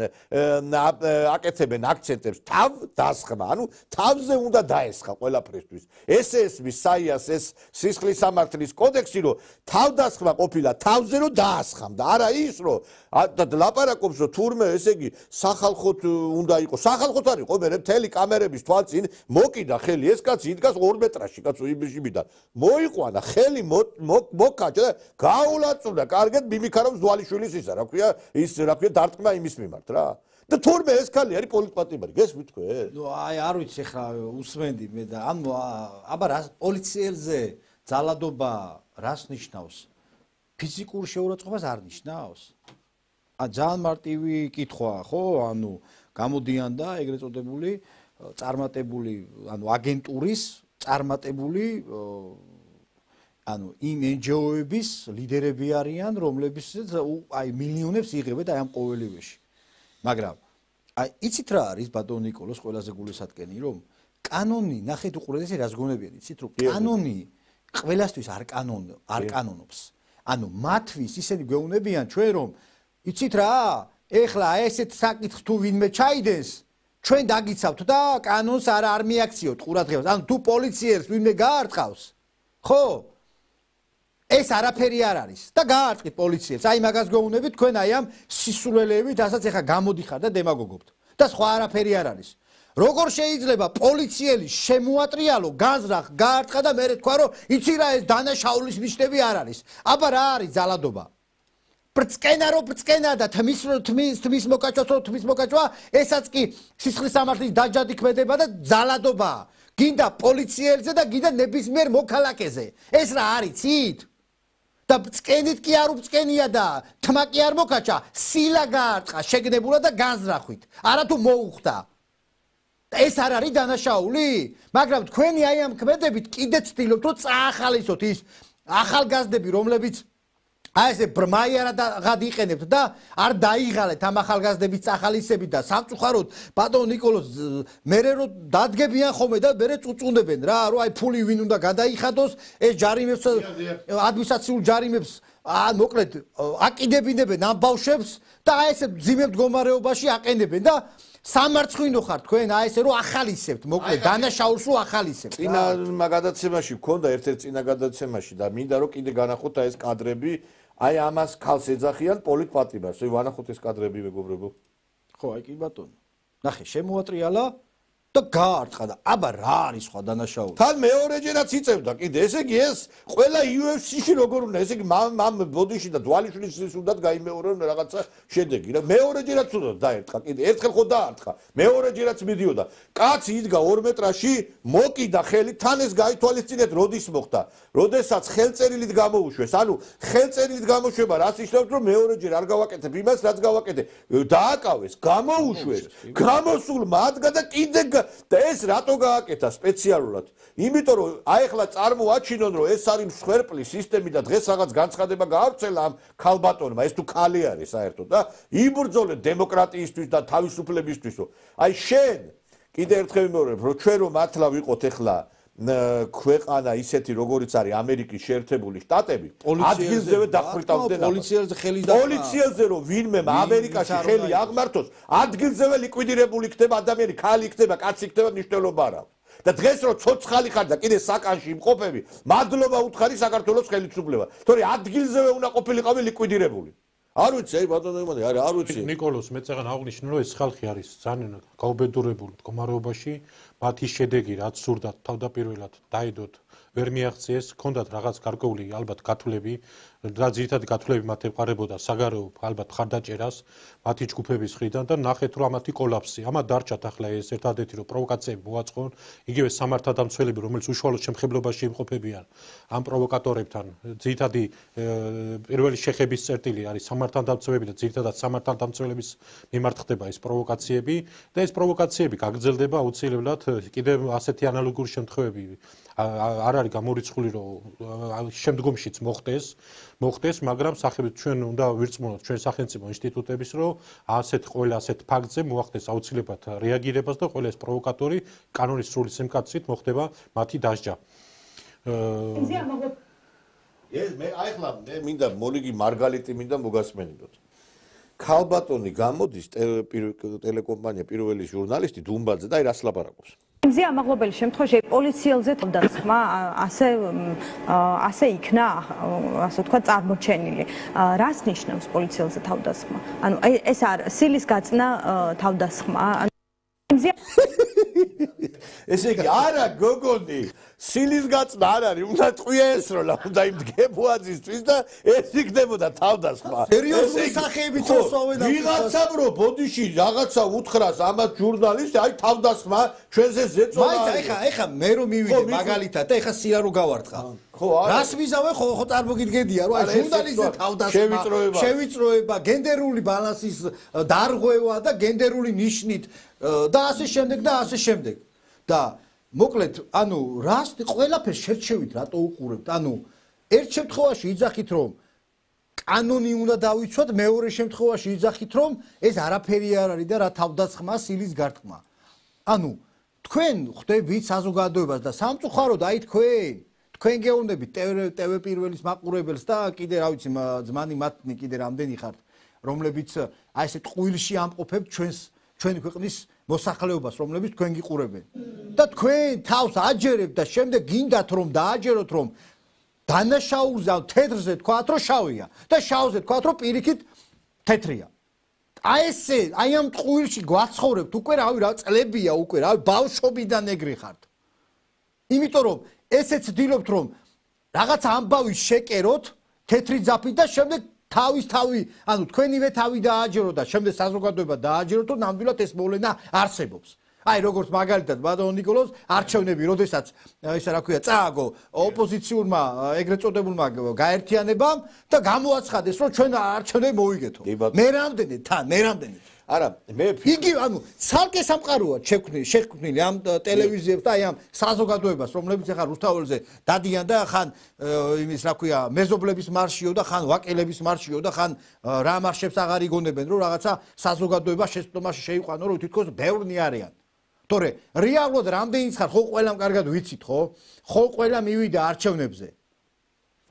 აკეთებენ აქცენტებს თავდასხმა. ანუ თავზე უნდა დაესხა ყველაფრისთვის. ესმის საიას ეს სისხლის სამართლის კოდექსი რო თავდასხმა ყოფილა თავზე რო დაასხამდა. არა ის რო ლაპარაკობს რომ თურმე ესე იგი სახალხოთ უნდა იყოს. სახალხოთ არ იყო, მე მთელი კამერების თვალწინ მოკიდა ხელი ეს კაცი იდგას 2 მეტრაში კაცო იმისიდან. მოიყვანა ხელი მოკაჭა და გაულაწუდა. კარგად მიმიქარავს დვალიშვილის ისა, რა ქვია, ის რა ქვია დარტყმა იმის მიმართ რა. და თურმე ეს ქალი არის პოლიტპატიმარი, გესმით თქვენ?
ნუ აი არ ვიცი ხა უსმენდი მე და ანუ აბა რა პოლიციელზე ძალადობა რას ნიშნავს? ფიზიკურ შეურაცხყოფას არ ნიშნავს? ძალიან მარტივი კითხვა, ხო? ანუ გამოდიან და ეგრეთ წოდებული წარმატებული, ანუ აგენტურის წარმატებული ანუ იმ NGO-ების ლიდერები არიან, რომლებიც აი მილიონებს იღებენ აი ამ ყოველივეში. მაგრამ აი იცით რა არის ბატონ ნიკოლოს ყველაზე გულისატკენი, რომ კანონი ნახეთ უყურეთ რას გონებიან, იცით რომ კანონი ყველასთვის არ კანონობს. ანუ მათთვის ისინი გვეუბნებიან ჩვენ რომ იცით რა, ეხლა ესეთ საკითხს თუ ვინმე ჩაიდენს, ჩვენ დაგიცავთ და კანონს არ მიაქციოთ ყურადღებას. ანუ თუ პოლიციელს ვინმე გაარტყავს, ხო? ეს არაფერი არ არის და გაარტყით პოლიციელს. აი მაგას გვეუბნებით თქვენ აი ამ სისულელეებით, რასაც ეხლა გამოდიხარ და დემაგოგობთ. და სხვა არაფერი არ არის. როგორ შეიძლება პოლიციელი შემოატრიალო, განზრახ, გაარტყა და მერე თქვა რომ იცი რა ეს დანაშაულის ნიშნები არ არის. აბა რა არის ძალადობა? ბრწყენა და თმის მოკაჭვა, ესაც კი სისხლის სამართლის დაჯადი ქმედება და ძალადობა. გინდა პოლიციელზე და გინდა ნებისმიერ მოქალაქეზე. ეს რა არიცით? და ბრწყენით კი არ უბწყენია და თმა კი არ მოკაჭა, სილა გაარტყა შეგნებულა და განზრახვით. არა თუ მოუხდა. ეს არ არის დანაშაული? მაგრამ თქვენი აი ამ ქმედებით კიდე ცდილობთ რომ წაახალისოთ ის ახალგაზრდები, რომლებიც აი ესე ბრმაიარად იყენებთ და არ დაიღალეთ ამ ახალგაზრდების წახალისებით და სამწუხაროდ ბატონ ნიკოლოს მერე რომ დადგებიან ხოლმე და მერე წუწუნდებენ რა რომ აი ფული ვინ უნდა გადაიხადოს ეს ჯარიმებს ადმინისტრაციულ ჯარიმებს მოკლედ აკიდებინებენ ამ ბავშვებს და აი ესე ძიმე მდგომარეობაში აყენებენ და სამარცხვინო ხარ თქვენ აი ესე რომ ახალისებთ მოკლედ დანაშაულს რო ახალისებთ
წინა გადაცემაში გქონდა ერთ-ერთ წინა გადაცემაში და მინდა რომ კიდე განახოთ ეს კადრები აი ამას ქალს ეძახიან პოლიტპატიმარს ვანახოთ ეს კადრები მეგობრებო
ხო აი კი ბატონო ნახე შემოატრიალა და გაარტყა და აბა რა არის სხვა დანაშაული
თან მეორეჯერაც იწევდა კიდე ესე იგი ეს ყველა UFC-ში როგორ უნდა ესე იგი მამ ბოდიში და დვალიშვილის უნდათ გაიმეორონ რაღაცა შედეგი რა მეორეჯერაც უნდა დაერტყა კიდე ერთხელ ხო დაარტყა მეორეჯერაც მიდიოდა კაცი იდგა 2 მეტრაში მოკიდა ხელი თან ეს გაითვალისწინეთ როდის მოხდა როდესაც ხელწერილით გამოუშვეს ანუ ხელწერილით გამოშვება რას ნიშნავს რომ მეორეჯერ არ გავაკეთებ იმას რაც გავაკეთე დააკავეს გამოუშვეს გამოსულ მადგა და კიდე და ეს რატო გააკეთა სპეციალურად? იმიტომ რომ აი ახლა წარმოაჩინონ რომ ეს არის მსხვერპლი სისტემი და დღეს რაღაც განცხადება გაავრცელა ამ ქალბატონმა, ეს თუ ქალი არის საერთოდ და იბრძოლეთ დემოკრატიისთვის და თავისუფლებისთვის. აი შენ კიდე ერთხელ ვიმეორებ რომ ჩვენ რომ მართლა ვიყოთ ახლა ქვეყანა ისეთი როგორიც არის ამერიკის შეერთებული შტატები ადგილზევე დახვრიტავდნენ პოლიციელზე რომ ვინმე ამერიკაში ხელი აღმართოს ადგილზევე ლიკვიდირებული იქნება ადამიანი ქალი იქნება კაცი იქნება მნიშვნელობა არ აქვს და დღეს რომ ცოცხალი ხარ და კიდე საკანში იმყოფები მადლობა უთხარი საქართველოს ხელისუფლება თორე ადგილზევე უნდა ყოფილიყავი ლიკვიდირებული არ ვიცი, აი ბატონო იმადი, არ ვიცი.
ნიკოლოს მე წაღან აღნიშნე, რომ ეს ხალხი არის ძალიან გაუბედურებული მდგომარეობაში, მათი შედეგი რაც სურდათ თავდაპირველად დაედოთ ვერ მიაღწიეს, ჰქონდათ რაღაც გარკვეული ალბათ გათვლები, და ძირითადი გათვლები მათ ეყარებოდა საგარეო ალბათ ხარდაჭერას მათი ჯგუფების მხრიდან და ნახეთ რომ ამათი კოლაფსი. ამათ დარჩათ ახლა ეს ერთადერთი რომ პროვოკაციები მოაწყონ, იგივე სამართალდამცველები, რომელიც უშუალოდ შემხებლობაში იმყოფებიან ამ პროვოკატორებთან. ძირითადი პირველი შეხების წერტილი არის სამართალდამცველები და ძირითადად სამართალდამცველების მიმართ ხდება ეს პროვოკაციები და ეს პროვოკაციები გაგრძელდება აუცილებლად კიდევ ასეთი ანალოგური შემთხვევები არ არის გამორიცხული რომ შემდგომშიც მოხდეს, მაგრამ სახელმწიფო ჩვენ უნდა ვირწმუნოთ ჩვენ სახელმწიფო ინსტიტუტების რომ ყველა ასეთ ფაქტზე მოახდეს აუცილებლად რეაგირებას და ყველა ეს პროვოკატორი კანონის სრული სიმკაცრით მოხდება მათი დასჯა.
მე ახლა მინდა მოლიგი მარგალიტი მინდა მოგასმენიდოთ. ქალბატონი გამოდის ტელეკომპანია პირველი ჟურნალისტი დუმბაძე და აი რას ლაპარაკობს.
იმზე ამაღლობელი შემთხვევაში პოლიციელზე თავდასხმა ასე იქნა, ასე ვთქვათ, წარმოჩენილი. რას ნიშნავს პოლიციელზე თავდასხმა? ანუ ეს არ სილის გაწნა თავდასხმა.
ესე იგი არა გოგონი სილის გაწნა არ არის, უნდა ტყვია ესროლა, უნდა იმ დგებუაძისთვის და ეს იქნებოდა თავდასხმა.
სერიოზული სახეებით მოსავენ
ვიღაცამ რო ბოდიში რაღაცა უთხრას ამათ ჟურნალისტი, აი თავდასხმა ჩვენზე ზეწოლა.
მაინც ეხა მე რომ მივიდე მაგალითად და ეხა სია რო გავარტყა. რას ვიზავე ხო წარმოგიდგენია რომ აი ჟურნალისტზე თავდასხმა, შევიწროება, გენდერული ბალანსის დარღვევა და გენდერული ნიშნით და ასე შემდეგ და ასე შემდეგ. და მოკლედ, ანუ რას ყველაფერს შერჩევით, რატო უყურებთ? ანუ ერთ შემთხვევაში იძახით, რომ კანონი უნდა დავიცვათ, მეორე შემთხვევაში იძახით, რომ ეს არაფერი არ არის და რა თავდასხმა, სილის გარტყმა. ანუ თქვენ ხვდებით საზოგადოებას და სამწუხაროდ აი თქვენ გეუბნებით TV პირველის მაყურებელს და კიდე რა ვიცი, ძმანი მათნი კიდე რამდენი ხართ, რომლებიც აი ესე ტყუილში ამყოფებთ ჩვენი ქვეყნის მოსახლეობას, რომლებიც თქვენ გიყურებენ. და თქვენ თავს აჯერებთ და შემდეგ გინდათ რომ დააჯეროთ რომ დანაშაულზე თეთრზე თქვათ რომ შავია და შავზე თქვათ რომ პირიქით თეთრია. აი ესე, აი ამ ტყუილში გვაცხოვრებთ უკვე რავი რა წლებია უკვე რა ბავშვობიდან ეგრე ხართ. იმიტომ რომ ესეც ვდილობთ რომ რაღაც ამბავი შეკეროთ თეთრი ძაფით და შემდეგ თავი, ანუ თქვენივე თავი დააჯეროთ და შემდეგ საზოგადოება დააჯეროთ, რომ ნამდვილად ეს მოვლენა არსებობს. აი როგორც მაგალითად ბატონ ნიკოლოს არჩევნები, როდესაც ისა რა ქვია, წააგო ოპოზიციურმა ეგრეთ წოდებულმა გაერთიანებამ და გამოაცხადეს, რომ ჩვენ არჩევნები მოვიგეთო. მე რამდენად არა, იგი ანუ ცალკე სამყაროა შექმნილი ამ ტელევიზიებს და აი ამ საზოგადოებას, რომლებიც ახლა რუსთაველზე დადიან და ხან იმის რა ქვია, მეზობლების მარშიო და ხან ვაკელების მარშიო და ხან რა მარშებს აღარ იგონებენ, რომ რაღაცა საზოგადოება შეცდომაში შეიყვანო, რომ თითქოს ბევრნი არიან. თორე რეალურად რამდენიც ხარ, ხო ყველამ კარგად ვიცით, ხო? ხო ყველა მივიდა არჩევნებზე.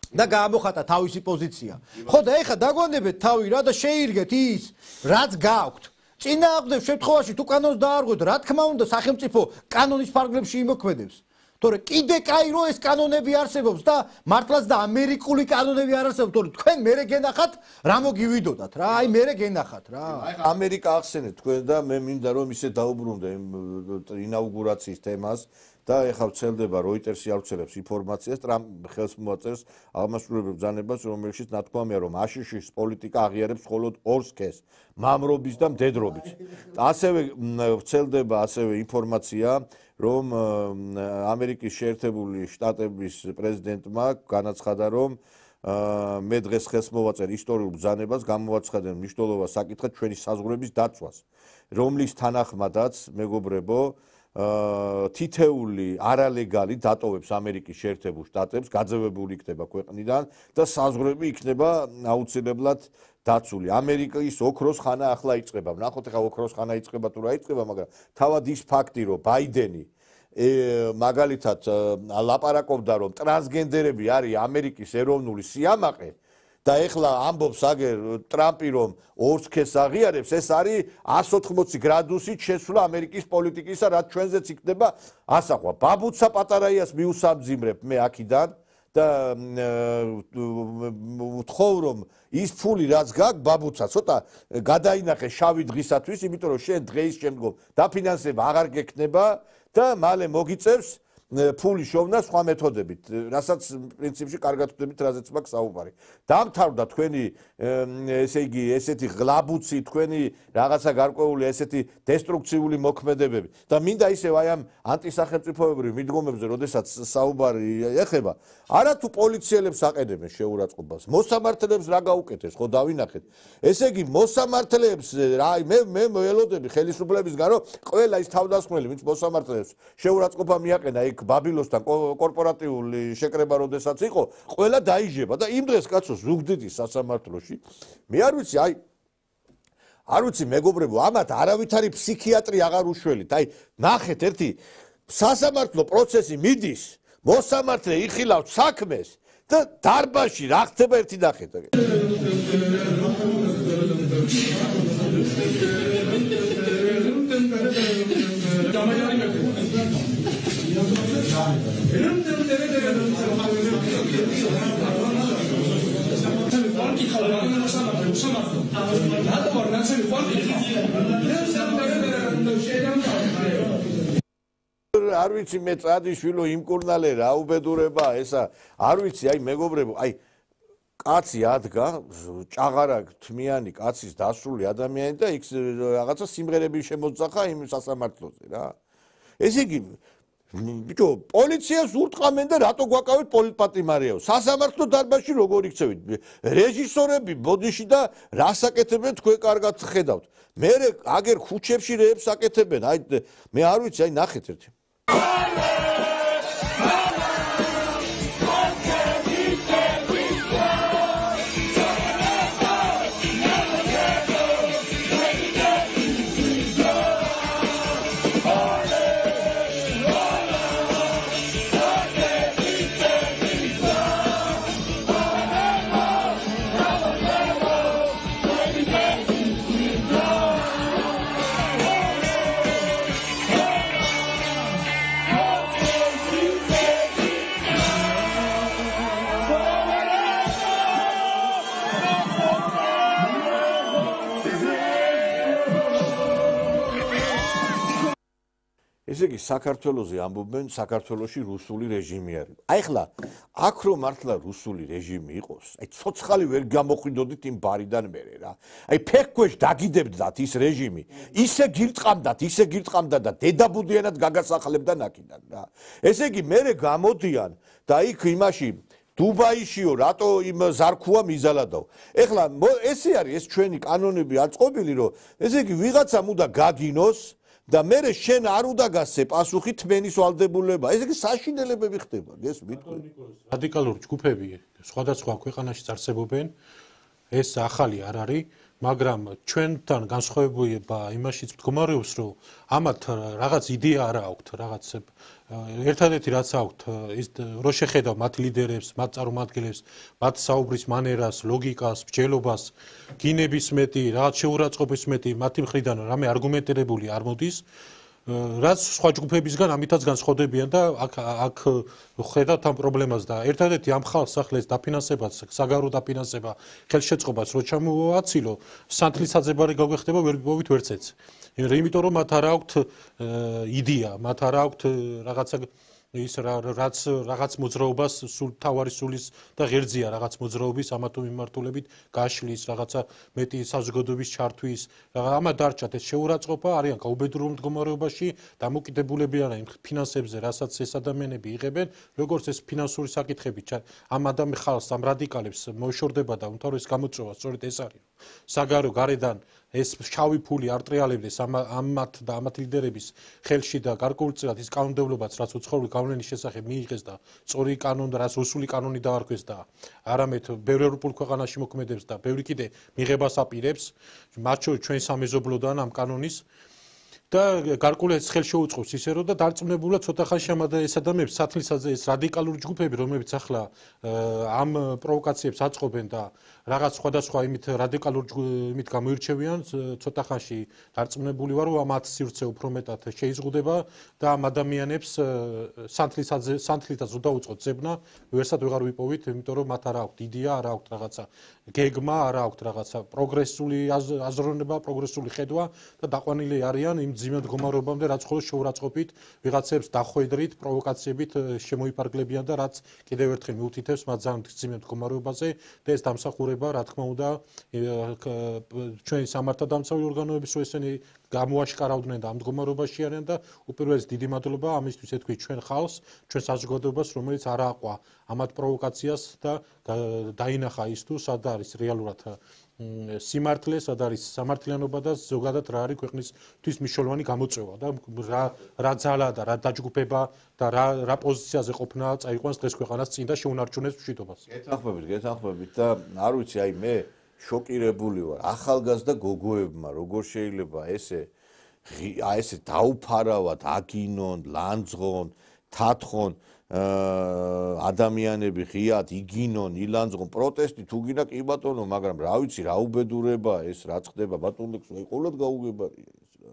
და გაამოხატა თავისი პოზიცია. ხო და ეხა დაგვანებეთ თავი რა და შეირგეთ ის, რაც გაქვთ. წინააღმდეგ შემთხვევაში თუ კანონს დაარღვევთ, რა თქმა უნდა, სახელმწიფო კანონის ფარგლებში იმოქმედებს. თორე კიდე კაი რო ეს კანონები არსებობს და მართლაც და ამერიკული კანონები არ არსებობს, თორე თქვენ მერე გენახათ, რა მოგივიდოდათ რა, აი მერე გენახათ რა.
აი ამერიკა ახსენეთ თქვენ და მე მინდა რომ ისე დაუბრუნდე ინაუგურაციის თემას. და ეხლა ვრცელდება როიტერსი არ ვრცელებს ინფორმაციას, ტრამპ ხელს მოაწერს აღმასრულებელ ბრძანებას, რომელშიც ნათქვამია, რომ აშშ-ის პოლიტიკა აღიარებს მხოლოდ ორ სქესს, მამრობის და მდედრობის. ასევე ვრცელდება ინფორმაცია, რომ ამერიკის შეერთებული შტატების პრეზიდენტმა განაცხადა, რომ მე დღეს ხელს მოვაწერ ისტორიულ ბრძანებას, გამოვაცხადე მნიშვნელოვან საკითხად ჩვენი საზღვრების დაცვას, რომლის თანახმადაც, მეგობრებო, თითეული არალეგალი დატოვებს ამერიკის შეერთებულ შტატებს, გაძევებული იქნება ქვეყნიდან და საზღვრები იქნება აუცილებლად დაცული. ამერიკის ოქროს ხანა ახლა იწყება. ნახოთ ახლა ოქროს ხანა იწყება თუ რა იწყება, მაგრამ თავად ის ფაქტი, რომ ბაიდენი მაგალითად ლაპარაკობდა, რომ ტრანსგენდერები არის ამერიკის ეროვნული სიამაყე და ეხლა ამბობს აგერ ტრამპი რომ ორ სქესს აღიარებს, ეს არის 180 გრადუსით შესვლა ამერიკის პოლიტიკისა, რაც ჩვენზეც იქნება ასახვა. ბაბუცა პატარაიას მიუსამძიმრებ მე აქედან და ვთხოვ რომ ის ფული რაც გაქვს ბაბუცა ცოტა გადაინახე შავი დღისათვის, იმიტომ რომ შენ დღეის შემდგომ დაფინანსება აღარ გექნება და მალე მოგიწევს ფული შოვნა სხვა მეთოდებით, რასაც პრინციპში კარგად ვხვდებით, რაზეც მაქვს საუბარი. დამთავრდა თქვენი ესე იგი ესეთი ღლაბუცი, თქვენი რაღაცა გარკვეული ესეთი დესტრუქციული მოქმედებები და მინდა ისევ აი ამ ანტისახელმწიფოებრივ მიდგომებზე, როდესაც საუბარი ეხება, არა თუ პოლიციელებს აყენებენ შეურაცხყოფას, მოსამართლეებს რა გაუკეთეს, ხო დავინახეთ. ესე იგი მოსამართლეებს აი მე ველოდები ხელისუფლებისგან რომ ყველა ის თავდასხმელი, ვინც მოსამართლეებს შეურაცხყოფა მიაყენა ბაბილოსთან კორპორატიული შეკრება როდესაც იყო, ყველა დაიჟება და იმ დღეს კაცო ზუგდიდის სასამართლოში. მე არ ვიცი, არ ვიცი მეგობრებო, ამათ არავითარი ფსიქიატრი აღარ უშველით. აი, ნახეთ ერთი სასამართლო პროცესი მიდის, მოსამართლე იხილავს საქმეს და დარბაზში რა ხდება ერთი ნახეთ. არ ვიცი მე წადიშვილო იმკურნალე რა უბედურება ესა არ ვიცი აი მეგობრებო აი კაცი ადგა ჭაღარა თმიანი კაცის დასული ადამიანი და იქ რაღაცა სიმღერები შემოძახა იმ სასამართლოზე რა ესე იგი ბიჭო პოლიციას ურტყამენ და რატო გვაკავეთ პოლიტპატიმარიაო სასამართლო დარბაზში როგორ იქცევით რეჟისორები ბოდიში და რას აკეთებენ თქვენ კარგად ხედავთ მე აგერ ქუჩებში რეებს აკეთებენ აი მე არ ვიცი აი ნახეთ ერთი ესე იგი საქართველოზე ამბობენ საქართველოში რუსული რეჟიმი არის. აი ხლა აქ რომ მართლა რუსული რეჟიმი იყოს, აი ცოცხალი ვერ გამოხვიდოდით იმ ბარიდან მერე რა. აი ფეხქვეშ დაგიდებდათ ის რეჟიმი, ისე გირტყამდა და დედაბუდიანად გაგასახლებდა ნაკიდან რა. ესე იგი მერე გამოდიან და იქ იმაში დუბაიშიო რატო იმ ზარქუა მიზალადაო. ეხლა ესე არის ეს ჩვენი კანონები აწყობილი რომ ესე იგი ვიღაცა მუდა გაგინოს და მე შენ არ უნდა გასცე პასუხი თმენის ვალდებულება. ეს იგი საშინელებები ხდება, გესმით?
რადიკალური ჯგუფები სხვადასხვა ქვეყანაში არსებობენ. ეს ახალი არ არის, მაგრამ ჩვენთან განსხვავება იმაშიც მდგომარეობს, რომ ამათ რაღაც იდეა არ აქვთ, რაღაც ერთადერთი რაც აქვთ, ის რო შეხედავ მათ ლიდერებს, მათ წარმომადგენლებს, მათ საუბრის მანერას, ლოგიკას, მსჯელობას, გინების მეტი, რაღაც შეურაცხყოფის მეტი, მათი მხრიდან რამე არგუმენტირებული არ მოდის. რაც სხვა ჯგუფებისგან ამითაც განსხვავდებიან და აქ ხედავთ ამ პრობლემას და ერთადერთი ამ ხალხს ახლა ეს დაფინანსებაც, საგარეო დაფინანსება, ხელშეწყობას რო ჩამოაცილო, სანთლის საძებარი გაგვეხდება ვერბობით ვერცეც. იმიტომ რომ მათ არ აქვთ იდეა, მათ არ აქვთ რაღაცა ის რაღაც მოძრაობას სულ თავარი სულის და ღერძია რაღაც მოძრაობის ამათო მიმართულებით გაშლის რაღაცა მეტი საზოგადოების ჩართვის ამა დარჩათ ეს შეურაცხყოფა არიან გაუბედურებულ მდგომარეობაში დამოკიდებულები არიან ფინანსებზე რასაც ეს ადამიანები იღებენ როგორც ეს ფინანსური საკითხები ამ ხალხს ამ რადიკალებს მოშორდება და უმთავრეს გამოწვევა სწორედ ეს არის საგარეო გარედან ეს შავი ფული არ ტრიალებდეს ამათ და ამათ ლიდერების ხელში და გარკვეულწილად ის კანონმდებლობაც რაც უცხოური გავლენის შესახებ მიიღეს და სწორი კანონი და რაც რუსული კანონი დაარქვეს და არამედ ბევრ ევროპულ ქვეყანაში მოქმედებს და ბევრი კიდე მიღებას აპირებს მათ შორის ჩვენ სამეზობლოდან ამ კანონის და გარკვეული ხელს შეუწყობს ისე რომ და დარწმუნებულად ცოტა ხანში ეს ადამიანები სათლისაზე ეს რადიკალური ჯგუფები რომლებიც ახლა ამ პროვოკაციებს აწყობენ და რაღაც სხვადასხვა იმით რადიკალურ იმით გამოირჩევიან ცოტა ხანში დარწმუნებული ვარ რომ მათ სივრცე უფრო მეტად შეიზღუდება და ამ ადამიანებს სანთლითაც რო დაუწყოთ ზებნა ვერსად ვეღარ ვიპოვით იმიტომ რომ მათ არ აქვთ იდეა არ აქვთ რაღაცა გეგმა არ აქვთ რაღაცა პროგრესული აზროვნება პროგრესული ხედვა და დაყვანილი არიან იმ ძიმე მდგომარეობამდე რაც ხოლმე შეურაცხყოფით ვიღაცებს დახვედრით პროვოკაციებით შემოიფარგლებიან და რაც კიდევ ერთხელ მიუთითებს მათ ძალიან ძიმე მდგომარეობაზე და ეს დამსახურება რა თქმა უნდა ჩვენი სამართალდამცავი ორგანოების რო ესენი გამოაშკარავდნენ და ამ მდგომარეობაში არიან და უპირველეს დიდი მადლობა ამისთვის ეთქვი ჩვენ ხალხს ჩვენ საზოგადოებას რომელიც არ აყვა ამათ პროვოკაციას და დაინახა ის თუ სად არის რეალურად სიმართლე, სად არის სამართლიანობა და ზოგადად რა არის ქვეყნისთვის მნიშვნელოვანი გამოწვევა და რა ძალა და რა დაჯგუფება და რა პოზიციაზე ყოფნა წაიყვანს დღეს ქვეყანას წინ და შეუნარჩუნებს მშვიდობას.
გეთანხმებით და არ ვიცი აი მე შოკირებული ვარ ახალგაზრდა გოგოებმა როგორ შეიძლება ესე დაუფარავად აგინონ, ლანძღონ, თათხონ ადამიანები ღიად იგინონ, ილანძღონ, პროტესტი თუ გინდა კი ბატონო, მაგრამ რა ვიცი, რა უბედურება ეს რაც ხდება ბატონო ლექსო, აი ყოველად გაუგებარია ეს რა.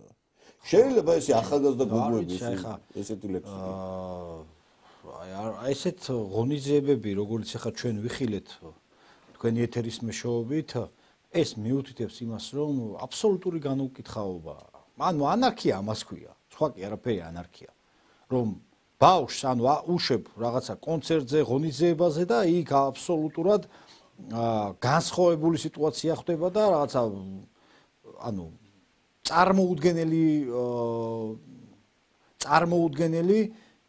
შეიძლება ესე ახალგაზრდა გოგოები ესეთი ლექსი.
აი ესეთ ღონისძიებები, როგორც ახლა ჩვენ ვიხილეთ თქვენი ეთერის მეშვეობით, ეს მიუთითებს იმას, რომ აბსოლუტური განუკითხაობაა. ანუ ანარქია ამას ქვია. სხვა კი არაფერი ანარქია. რომ ბავშვს ანუ უშვებ რაღაცა კონცერტზე, ღონისძიებაზე და იქ აბსოლუტურად განსხვავებული სიტუაცია ხდება და რაღაცა ანუ წარმოუდგენელი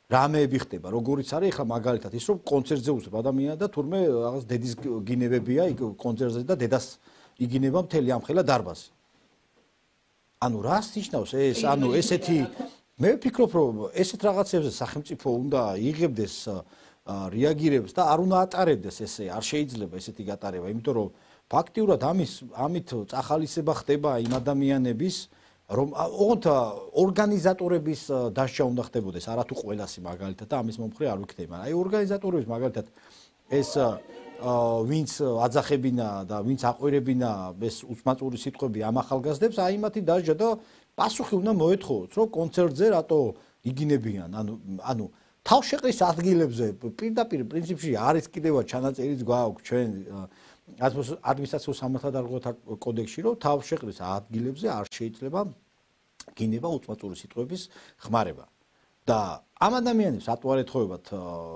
რამეები ხდება, როგორიც არის ახლა მაგალითად ის რომ კონცერტზე უშვებ ადამიანს და თურმე რაღაც დედის გინებებია იქ კონცერტზე და დედას იგინება მთელი ამხელა დარბაზი. ანუ რას ნიშნავს ეს? ანუ ესეთი მე ვფიქრობ რომ ესეთ რაღაცებზე სახელმწიფო უნდა იღებდეს რეაგირებს და არ უნდა ატარებდეს ესე არ შეიძლება ესეთი გატარება იმიტომ რომ ფაქტიურად ამით წახალისება ხდება იმ ადამიანების რომ ოღონდ ორგანიზატორების დასჯა უნდა ხდებოდეს არათუ ყველასი მაგალითად და ამის მომხრე არ ვიქნები მაგრამ აი ორგანიზატორების მაგალითად ეს ვინც აძახებინა და ვინც აყვირებინა ეს უსმაწური სიტყვები ამ ახალგაზრდებს აი მათი დასჯა და პასუხი უნდა მოეთხოვოთ რომ კონცერტზე რატო იგინებიან ანუ თავშეყრის ადგილებზე პირდაპირ პრინციპში არის კიდევ ჩანაწერიც გვაქვს ჩვენ ადმინისტრაციულ სამართალდარღვევათა კოდექსში რომ თავშეყრის ადგილებზე არ შეიძლება გინება უსმაწური სიტყვების ხმარება და ამ ადამიანებს ატუარ ეთხოვებათ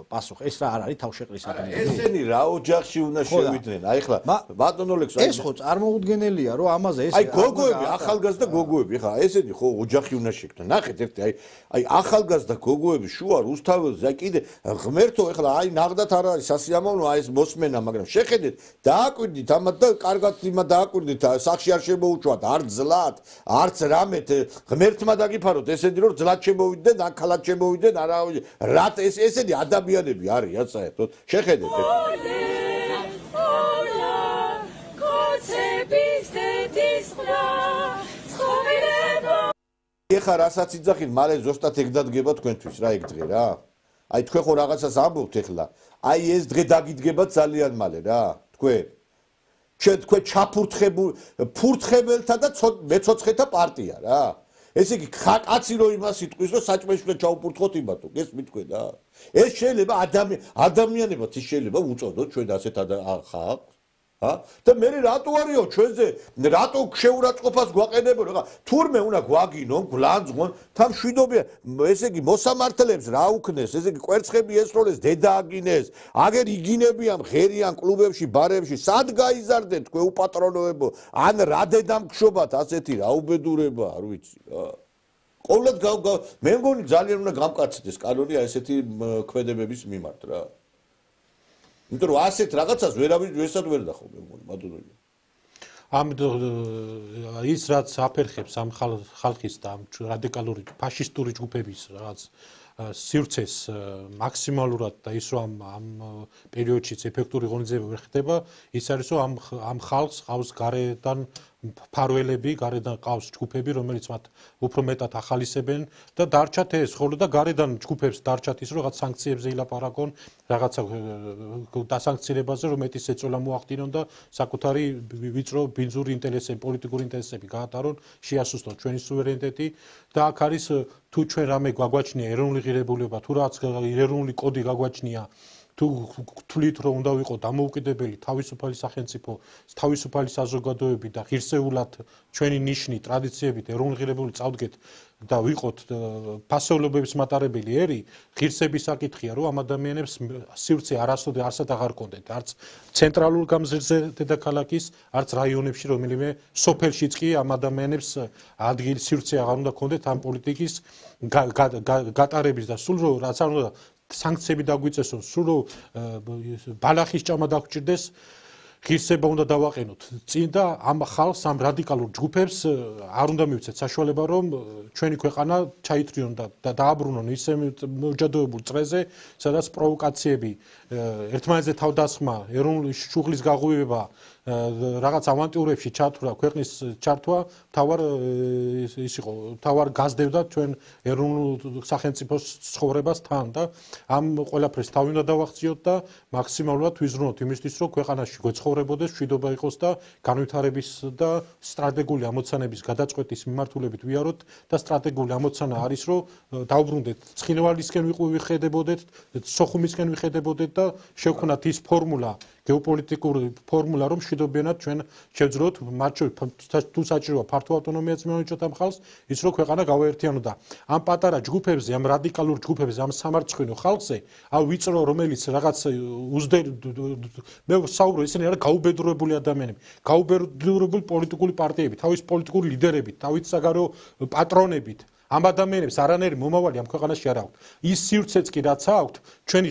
პასუხი ეს რა არ არის თავშეყრის ადგილები
ესენი რა ოჯახში უნდა შევიდნენ აი ხლა ბატონო ლექსო
ეს ხო წარმოუდგენელია რომ ამაზე ეს
აი გოგოები ახალგაზრდა გოგოები ხა ესენი ხო ოჯახი უნდა შექმნან ნახეთ ერთი აი ახალგაზრდა გოგოები შუა რუსთაველზე აი კიდე ღმერთო ეხლა აი ნაღდათ არ არის სასიამოვნო აი ეს მოსმენა მაგრამ შეხედეთ დააკვირდით ამათ და კარგად იმა დააკვირდით სახში არ შემოუჩვათ არ ძლად არც რამეთ ღმერთმა დაგიფაროთ ესენი რომ ძლად შემოვიდნენ და ქალად შემოვიდნენ რა ესენი ადამიანები არიან საერთოდ შეხედეთ ეხა რასაც იძახით მალე ზუსტად ეგ დადგება თქვენთვის რა ეგ დღე რა აი თქვენ ხო რაღაცას ამბობთ ეხლა აი ეს დღე დაგიდგება ძალიან მალე რა თქვენ ჩაფურთხებელთა და მეცოცხლეთა პარტია რა ესე იგი კაცი რო იმას იტყვის რომ საჭმელში უნდა ჩაუპურთხოთ იმათო გესმით თქვენ რა ეს შეიძლება ადამიანებად ის შეიძლება უწოდოთ ჩვენ ასეთ ხალხს და მე რატო არისო ჩვენზე რატო შეურაცხყოფას გვაყენებო რა თურმე უნდა გვაგინონ გლანძღონ თან შვიდობია ესე იგი მოსამართლეებს რა უქნეს ესე იგი კვერცხები ესროლეს დედა აგინეს აგერ იგინებიან ღერიან კლუბებში ბარებში სად გაიზარდეთ თქვენ უპატრონოებო ან რა დედამგშობათ ასეთი რა უბედურება არ ვიცი რა ყოველად მე მგონი ძალიან უნდა გამკაცდეს კანონი ესეთი ქმედებების მიმართ რა იმიტომ რომ ასეთ რაღაცას ვერასად ვერ დახო მე მგონი მადლობა
ამ ის რაც აფერხებს ამ ხალხის და ამ რადიკალური ფაშისტური ჯგუფების რაღაც სივრცეს მაქსიმალურად და ის რომ ამ პერიოდშიც ეფექტური ღონისძიება ვერ ხდება ის არის რომ ამ ხალხს ყავს გარედან ფარველები, გარედან ყავს ჯგუფები, რომელიც მათ უფრო მეტად ახალისებენ და დარჩათ ეს, ხოლო და გარედან ჯგუფებს დარჩათ ის, რომ რაღაც სანქციებზე ილაპარაკონ, რაღაცა დასანქცირებაზე, რომ მეტის ეწოლა მოახდინონ და საკუთარი ვიწრო ბინძური ინტერესები, პოლიტიკური ინტერესები გაატარონ, შეასუსტონ ჩვენი სუვერენიტეტი და აქ არის თუ ჩვენ რამე გაგვაჩნია ეროვნული ღირებულება, თუ რაღაც ეროვნული კოდი გაგვაჩნია თუ თვლით რომ უნდა ვიყო დამოუკიდებელი თავისუფალი სახელმწიფო, თავისუფალი საზოგადოები და ღირსეულად ჩვენი ნიშნი, ტრადიციებით ეროვნული ღირებულებით წავდგეთ და ვიყოთ ფასეულობების მატარებელი ერი, ღირსების საკითხია, რომ ამ ადამიანებს სივრცე არასოდეს არსად აღარ კონდეთ, არც ცენტრალურ გამზირზე დედაქალაქის, არც რაიონებში, რომელიმე სოფელშიც კი ამ ადამიანებს ადგილი სივრცე აღარ უნდა კონდეთ ამ პოლიტიკის გატარების და სულ რომ რაც არ უნდა სანქციები დაგვიწესონ, სულ რომ ბალახის ჭამა დაგვჭირდეს, ღირსება უნდა დავაყენოთ. წინ და ამ ხალხს, ამ რადიკალურ ჯგუფებს არ უნდა მივცეთ საშუალება, რომ ჩვენი ქვეყანა ჩაითრიონ და დააბრუნონ ისე მოჯადოებულ წრეზე, სადაც პროვოკაციები, ერთმანეთზე თავდასხმა, ეროვნული შუღლის გაღვივება, რაღაც ავანტიურებში ჩართვა, ქვეყნის ჩართვა, თავარ გაზდევდა ჩვენ ეროვნულ სახელმწიფოს ცხოვრებას თან და ამ ყველაფერს თავი უნდა დავახციოთ და მაქსიმალურად ვიზრუნოთ იმისთვის, რომ ქვეყანაში გვეცხოვრებოდეს, მშვიდობა იყოს და განვითარების და სტრატეგიული ამოცანების გადაწყვეტის მიმართულებით ვიაროთ და სტრატეგიული ამოცანა არის, რომ დავბრუნდეთ ცხინვალისკენ ვიხედებოდეთ, სოხუმისკენ ვიხედებოდეთ და შევქმნათ ის ფორმულა, გეოპოლიტიკური ფორმულა, რომ მშვიდობიანად ჩვენ შევძროთ, მათ შორის თუ საჭიროა ფართო ავტონომიაც მიანიჭოთ ამ ხალხს, ის რომ ქვეყანა გავაერთიანოთ. ამ პატარა ჯგუფებზე, ამ რადიკალურ ჯგუფებზე, ამ სამარცხვინო ხალხზე, ამ ვიწრო, რომელიც რაღაც მე ვსაუბრო, ისინი არა გაუბედურებული ადამიანები, გაუბედურებული პოლიტიკური პარტიები, თავის პოლიტიკური ლიდერებით, თავის საგარეო პატრონებით. ამ ადამიანებს არანაირი მომავალი ამ ქვეყანაში არ აქვთ. ის სივრცეც კი რაც აქვთ, ჩვენი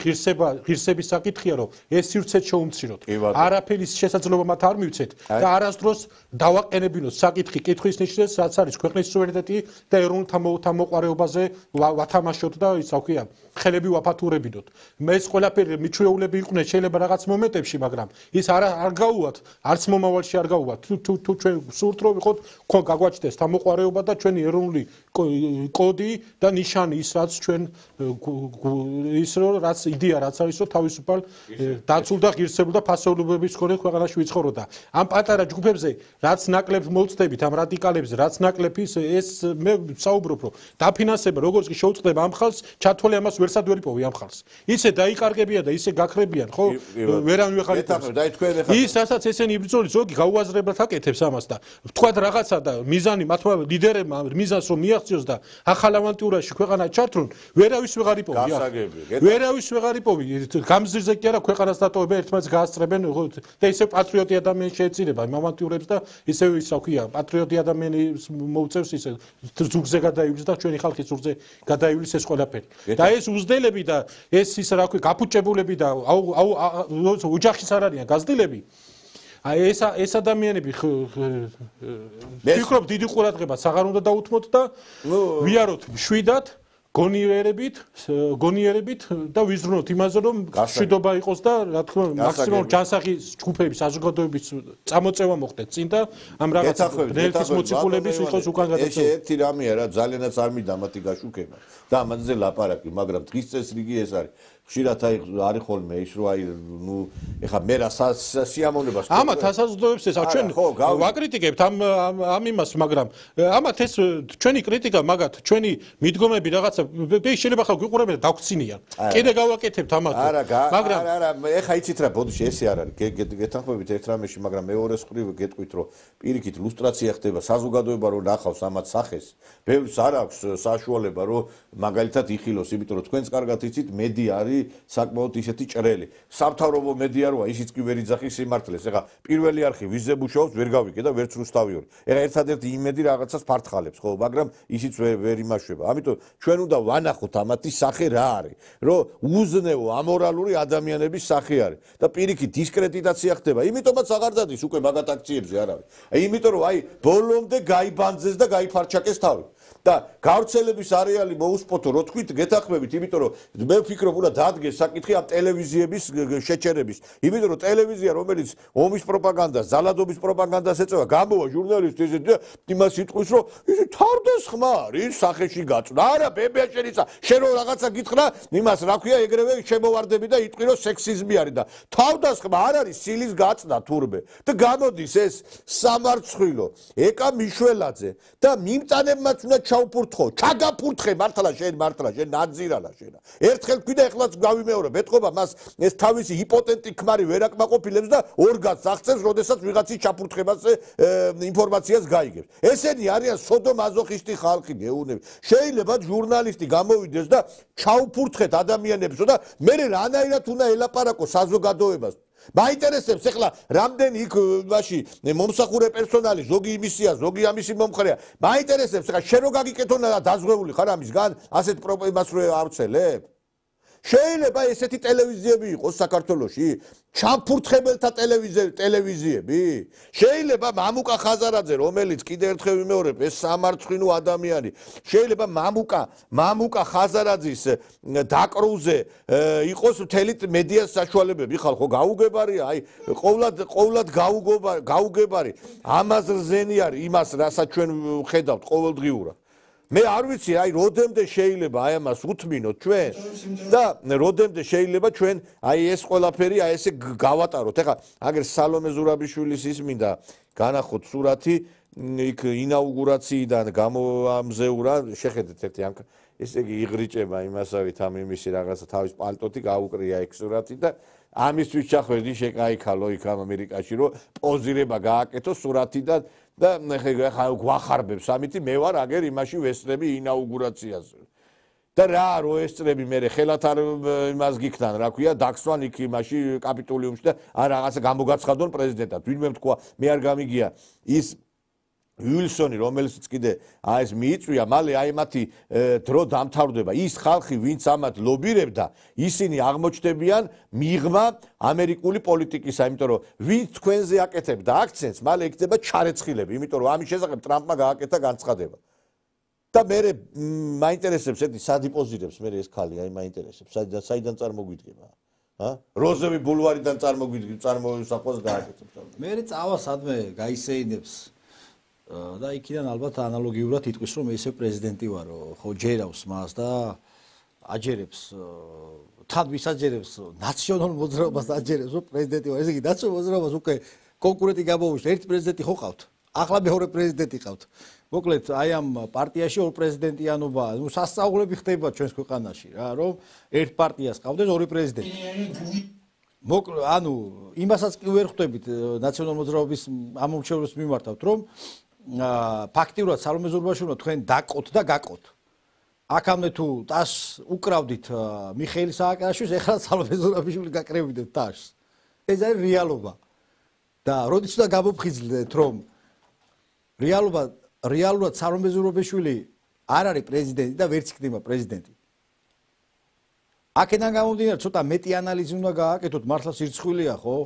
ღირსების საკითხია, რომ ეს სივრცეც შეუმციროთ. არაფერის შესაძლებლობა მათ არ მივცეთ და არასდროს დავაყენებინოთ საკითხი კითხვის ნიშნებს, რაც არის ქვეყნის სუვერენიტეტი და ეროვნულ თავმოყარეობაზე ვათამაშოთ და ის რა ქვია, ხელები ვაფათურებინოთ. ეს ყველაფერი მიჩვეულები იყვნენ შეიძლება რაღაც მომენტებში, მაგრამ ის არ გაუვათ, არც მომავალში არ გაუვათ. თუ ჩვენ სურთ რომ ვიყოთ, გაგვაჩნდეს თავმოყარეობა და ჩვენი ეროვნული კოდი და ნიშანი ის რაც ჩვენ ის რაც იდეა რაც არის რომ თავისუფალ დაცულ და ღირსებულ და ფასეულობების მქონე ქვეყანაში ვიცხოვროთ. ამ პატარა ჯგუფებზე რაც ნაკლებს მოვწდებით ამ რადიკალებზე რაც ნაკლებს ეს მე საუბრობ რომ დაფინანსება როგორც კი შეუწყდება ამ ხალხს ჩათვალე ამას ვერსად ვერ იპოვი ამ ხალხს. ისე დაიკარგებიან და ისე გაქრებიან ხო ვერავინ ვეღარ იპოვს. ის რასაც ესენი იბრძოლით ზოგი გაუაზრებლად აკეთებს ამას და თქვათ რაღაცა და მიზანი მათმა ლიდერებმა მიზანს რომ მიაღწიოს და ახალ ავანტიურაში ქვეყანა ჩართრონ, ვერავის ვეღარ იპოვი. ვერავის ვეღარ იპოვი. გამზირზე კი არა ქვეყანას დატოვებენ, ერთმანეთს გაასწრებენ და ისე პატრიოტი ადამიანი შეეწირება იმ ავანტიურებს და ისე ის რა ქვია, პატრიოტი ადამიანი მოუწევს ისე ზურგზე გადაივლის და ჩვენი ხალხის ზურგზე გადაივლის ეს ყველაფერი. და ეს უზდელები და ეს ის რა ქვია, გაფუჭებულები და ოჯახის არ არიან გაზრდილები. ეს ადამიანები ვფიქრობ დიდი ყურადღებას აღარ უნდა დაუთმოთ და ვიაროთ მშვიდად გონიერებით და ვიზრუნოთ იმაზე რომ მშვიდობა იყოს და რა თქმა უნდა მაქსიმალურ ჯანსაღი ჯგუფების საზოგადოების წამოწევა მოხდეს წინ და ამ რაღაცა რელეთის მოციქულების იყოს უკან გადაწევა.
ეს ერთი რამეა რა ძალიანაც არ მინდა მათი გაშუქება და ამაზე ლაპარაკი, მაგრამ დღის წესრიგი ეს არის. ხშირად არის ხოლმე ის რომ აი ნუ ეხა მე რა სიამოვნებას
ამათ ასაზრდოებს ეს ჩვენ ვაკრიტიკებთ ამ იმას, მაგრამ ამათ ეს ჩვენი კრიტიკა მაგათ ჩვენი მიდგომები რაღაცა შეიძლება ხალხი გვიყურებენ და დაგცინიან. კიდე გავაკეთებთ ამათ.
მაგრამ არა ეხა იცით რა ბოდიში ესე არ არის. გეთანხმებით ერთ რამეში, მაგრამ მეორეს მხრივ გეტყვით რომ პირიქით ლუსტრაცია ხდება საზოგადოება რომ ნახავს ამათ სახეს. ბევრს არ აქვს საშუალება რომ მაგალითად იხილოს, იმიტომ რომ თქვენც კარგად იცით მედია არის საკმაოდ ისეთი ჭრელი. სამთავრობო მედია როა, ისიც კი ვერ იძახის სიმართლეს. ეხა პირველი არხი ვიზზე მუშაობს, ვერ გავიკე და ვერც რუსთავი. ეხა ერთადერთი იმედი რაღაცას ფართხალებს, ხო, მაგრამ ისიც ვერ იმაშვება. ამიტომ ჩვენ უნდა ვანახოთ ამათი სახე რა არის, რომ უზნეო ამორალური ადამიანების სახე არის და პირიქით დისკრედიტაცია ხდება. იმიტომაც აღარ დადის უკვე მაგათ აქციებზე არავინ. იმიტომ რომ აი ბოლომდე გაიბანძეს და გაიფარჩაკეს თავი. და გავრცელების არეალი მოუსპოთო, რო თქვით, გეთახმებით, იმიტომ რომ მე ვფიქრობ, უნდა დადგეს საკითხი ამ ტელევიზიების შეჩერების. იმიტომ რომ ტელევიზია, რომელიც ომის პროპაგანდას, ზალადობის პროპაგანდას ეწევა, გამოვა ჟურნალისტი ესეთ და იმას იტყვის, რომ ის თავდასხმა არის, სახეში გაწვდა. არა, ბებიაჭერისა, შენ რო რაღაცა გითხრა, იმას რა ქვია, ეგრევე შემოვარდები და იტყვი, რომ სექსიზმი არის და თავდასხმა არ არის, სილის გაწდა თურმე. და გამოდის ეს სამარცხვილო ეკა მიშველაძე და მიმტანებმაც უნდა ჩაუფურთხო, ჩაგაფურთხე მართლა შენ ნაძირალა შენ. ერთხელ თქვი და ეხლაც გავიმეორებ, ეთყობა მას ეს თავისი იპოტენტი ქმარი ვერ აკმაყოფილებს და ორგანს აღწევს, როდესაც ვიღაცის ჩაფურთხებაზე ინფორმაციას გაიგებს. ესენი არიან სოდომაზოხისტი ხალხი, გეუნები. შეიძლება ჟურნალისტი გამოვიდეს და ჩაუფურთხეთ ადამიანებსო და მე რანაირად უნდა ელაპარაკო საზოგადოებას. მაინტერესებს ეხლა რამდენი იქ მაშინ მომსახურე პერსონალი, ზოგი იმისია, ზოგი ამისი მომხრეა. მაინტერესებს ეხლა შენ რო გაგიკეთონა და დაზღვეული ხარ ამისგან, ასეთ პრობლემას რო ავცელებ? შეიძლება ესეთი ტელევიზიები იყოს საქართველოში? ჩამფურთხებელთა ტელევიზიები? შეიძლება მამუკა ხაზარაძე, რომელიც კიდე ერთხელ ვიმეორებ, ეს სამარცხვინო ადამიანი, შეიძლება მამუკა ხაზარაძის დაკრუზე იყოს მთელი მედიას საშუალებები. ხალხო გაუგებარია, აი ყოვლად გაუგებარი ამაზრზენი არის იმას, რასაც ჩვენ ვხედავთ ყოველდღიურად. მე არ ვიცი, აი როდემდე შეიძლება აი ამას უთმინოთ ჩვენ და როდემდე შეიძლება ჩვენ აი ეს ყველაფერი აი ესე გავატაროთ. ეხლა აგერ სალომე ზურაბიშვილის ის მინდა განახოთ სურათი იქ ინაუგურაციიდან გამოამზეურა, შეხედეთ ერთი ამ ესე იგი იღრიჭება იმასავით ამ იმისი რაღაცა თავის პალტოთი გაუკრია ეგ სურათი და ამისთვის ჩახვედი შეკაიქალო იქ ამერიკაში რომ პოზირება გააკეთო სურათი და ხა გვახარბებს ამითი მე ვარ აგერ იმაში ვესწრები ინაუგურაციაზე და რა რო ესწრები მე ხელათ არ იმას გიქნან რა ქვია დაგსვან იქ იმაში კაპიტულიუმში და არ რაღაცა გამოგაცხადონ პრეზიდენტად ვინმე თქვა მე არ გამიგია ის უილსონი რომელსაც კიდე ეს მიიწვია მალე აი მათი დრო დამთავრდება ის ხალხი ვინც ამათ ლობირებდა ისინი აღმოჩნდებიან მიღმა ამერიკული პოლიტიკისა იმიტომ რომ ვინც თქვენზე აკეთებდა აქცენტს მალე იქნება ჩარეცხილები იმიტომ რომ ამის შესახებ ტრამპმა გააკეთა განცხადება და მე მაინტერესებს ერთი სად იპოზირებს მე ეს ხალი აი მაინტერესებს საიდან წარმოგვიდგება როზევი ბულვარიდან წარმოვისაყვას გააკეთებს
მე წავა სადმე გაისეინებს და იქიდან ალბათ ანალოგიურად იტყვის რომ ესე პრეზიდენტი ვარო ხო ჯერავს მას და აჯერებს თან ვისაჯერებს ნაციონალურ მოძრაობას აჯერებს რომ პრეზიდენტი ვარ ესე იგი ნაციონალურ მოძრაობას უკვე კონკურენტი გამოვიშვა ერთი პრეზიდენტი ხო ყავთ ახლა მეორე პრეზიდენტი ყავთ მოკლედ აი ამ პარტიაში ორ პრეზიდენტიანობა ნუ სასწაულები ხდება ჩვენს ქვეყანაში რა რომ ერთ პარტიას ყავდეს ორი პრეზიდენტი ანუ იმასაც კი ვერ ხვდებით ნაციონალურ მოძრაობის ამომრჩევლებს მიმართავთ რომ ფაქტიურად სალომე ზურაბიშვილმა თქვენ დაკოთ და გაკოთ. აქამდე თუ ტაშს უკრავდით მიხეილ სააკაშვილს, ეხლა სალომე ზურაბიშვილი გაკრებიდეთ ტაშს. ეს არის რეალობა. და როდის უნდა გამოფხიზლდეთ რომ რეალურად სალომე ზურაბიშვილი არ არის პრეზიდენტი და ვერც იქნება პრეზიდენტი. აქედან გამომდინარე ცოტა მეტი ანალიზი უნდა გააკეთოთ, მართლა სირცხვილია ხო?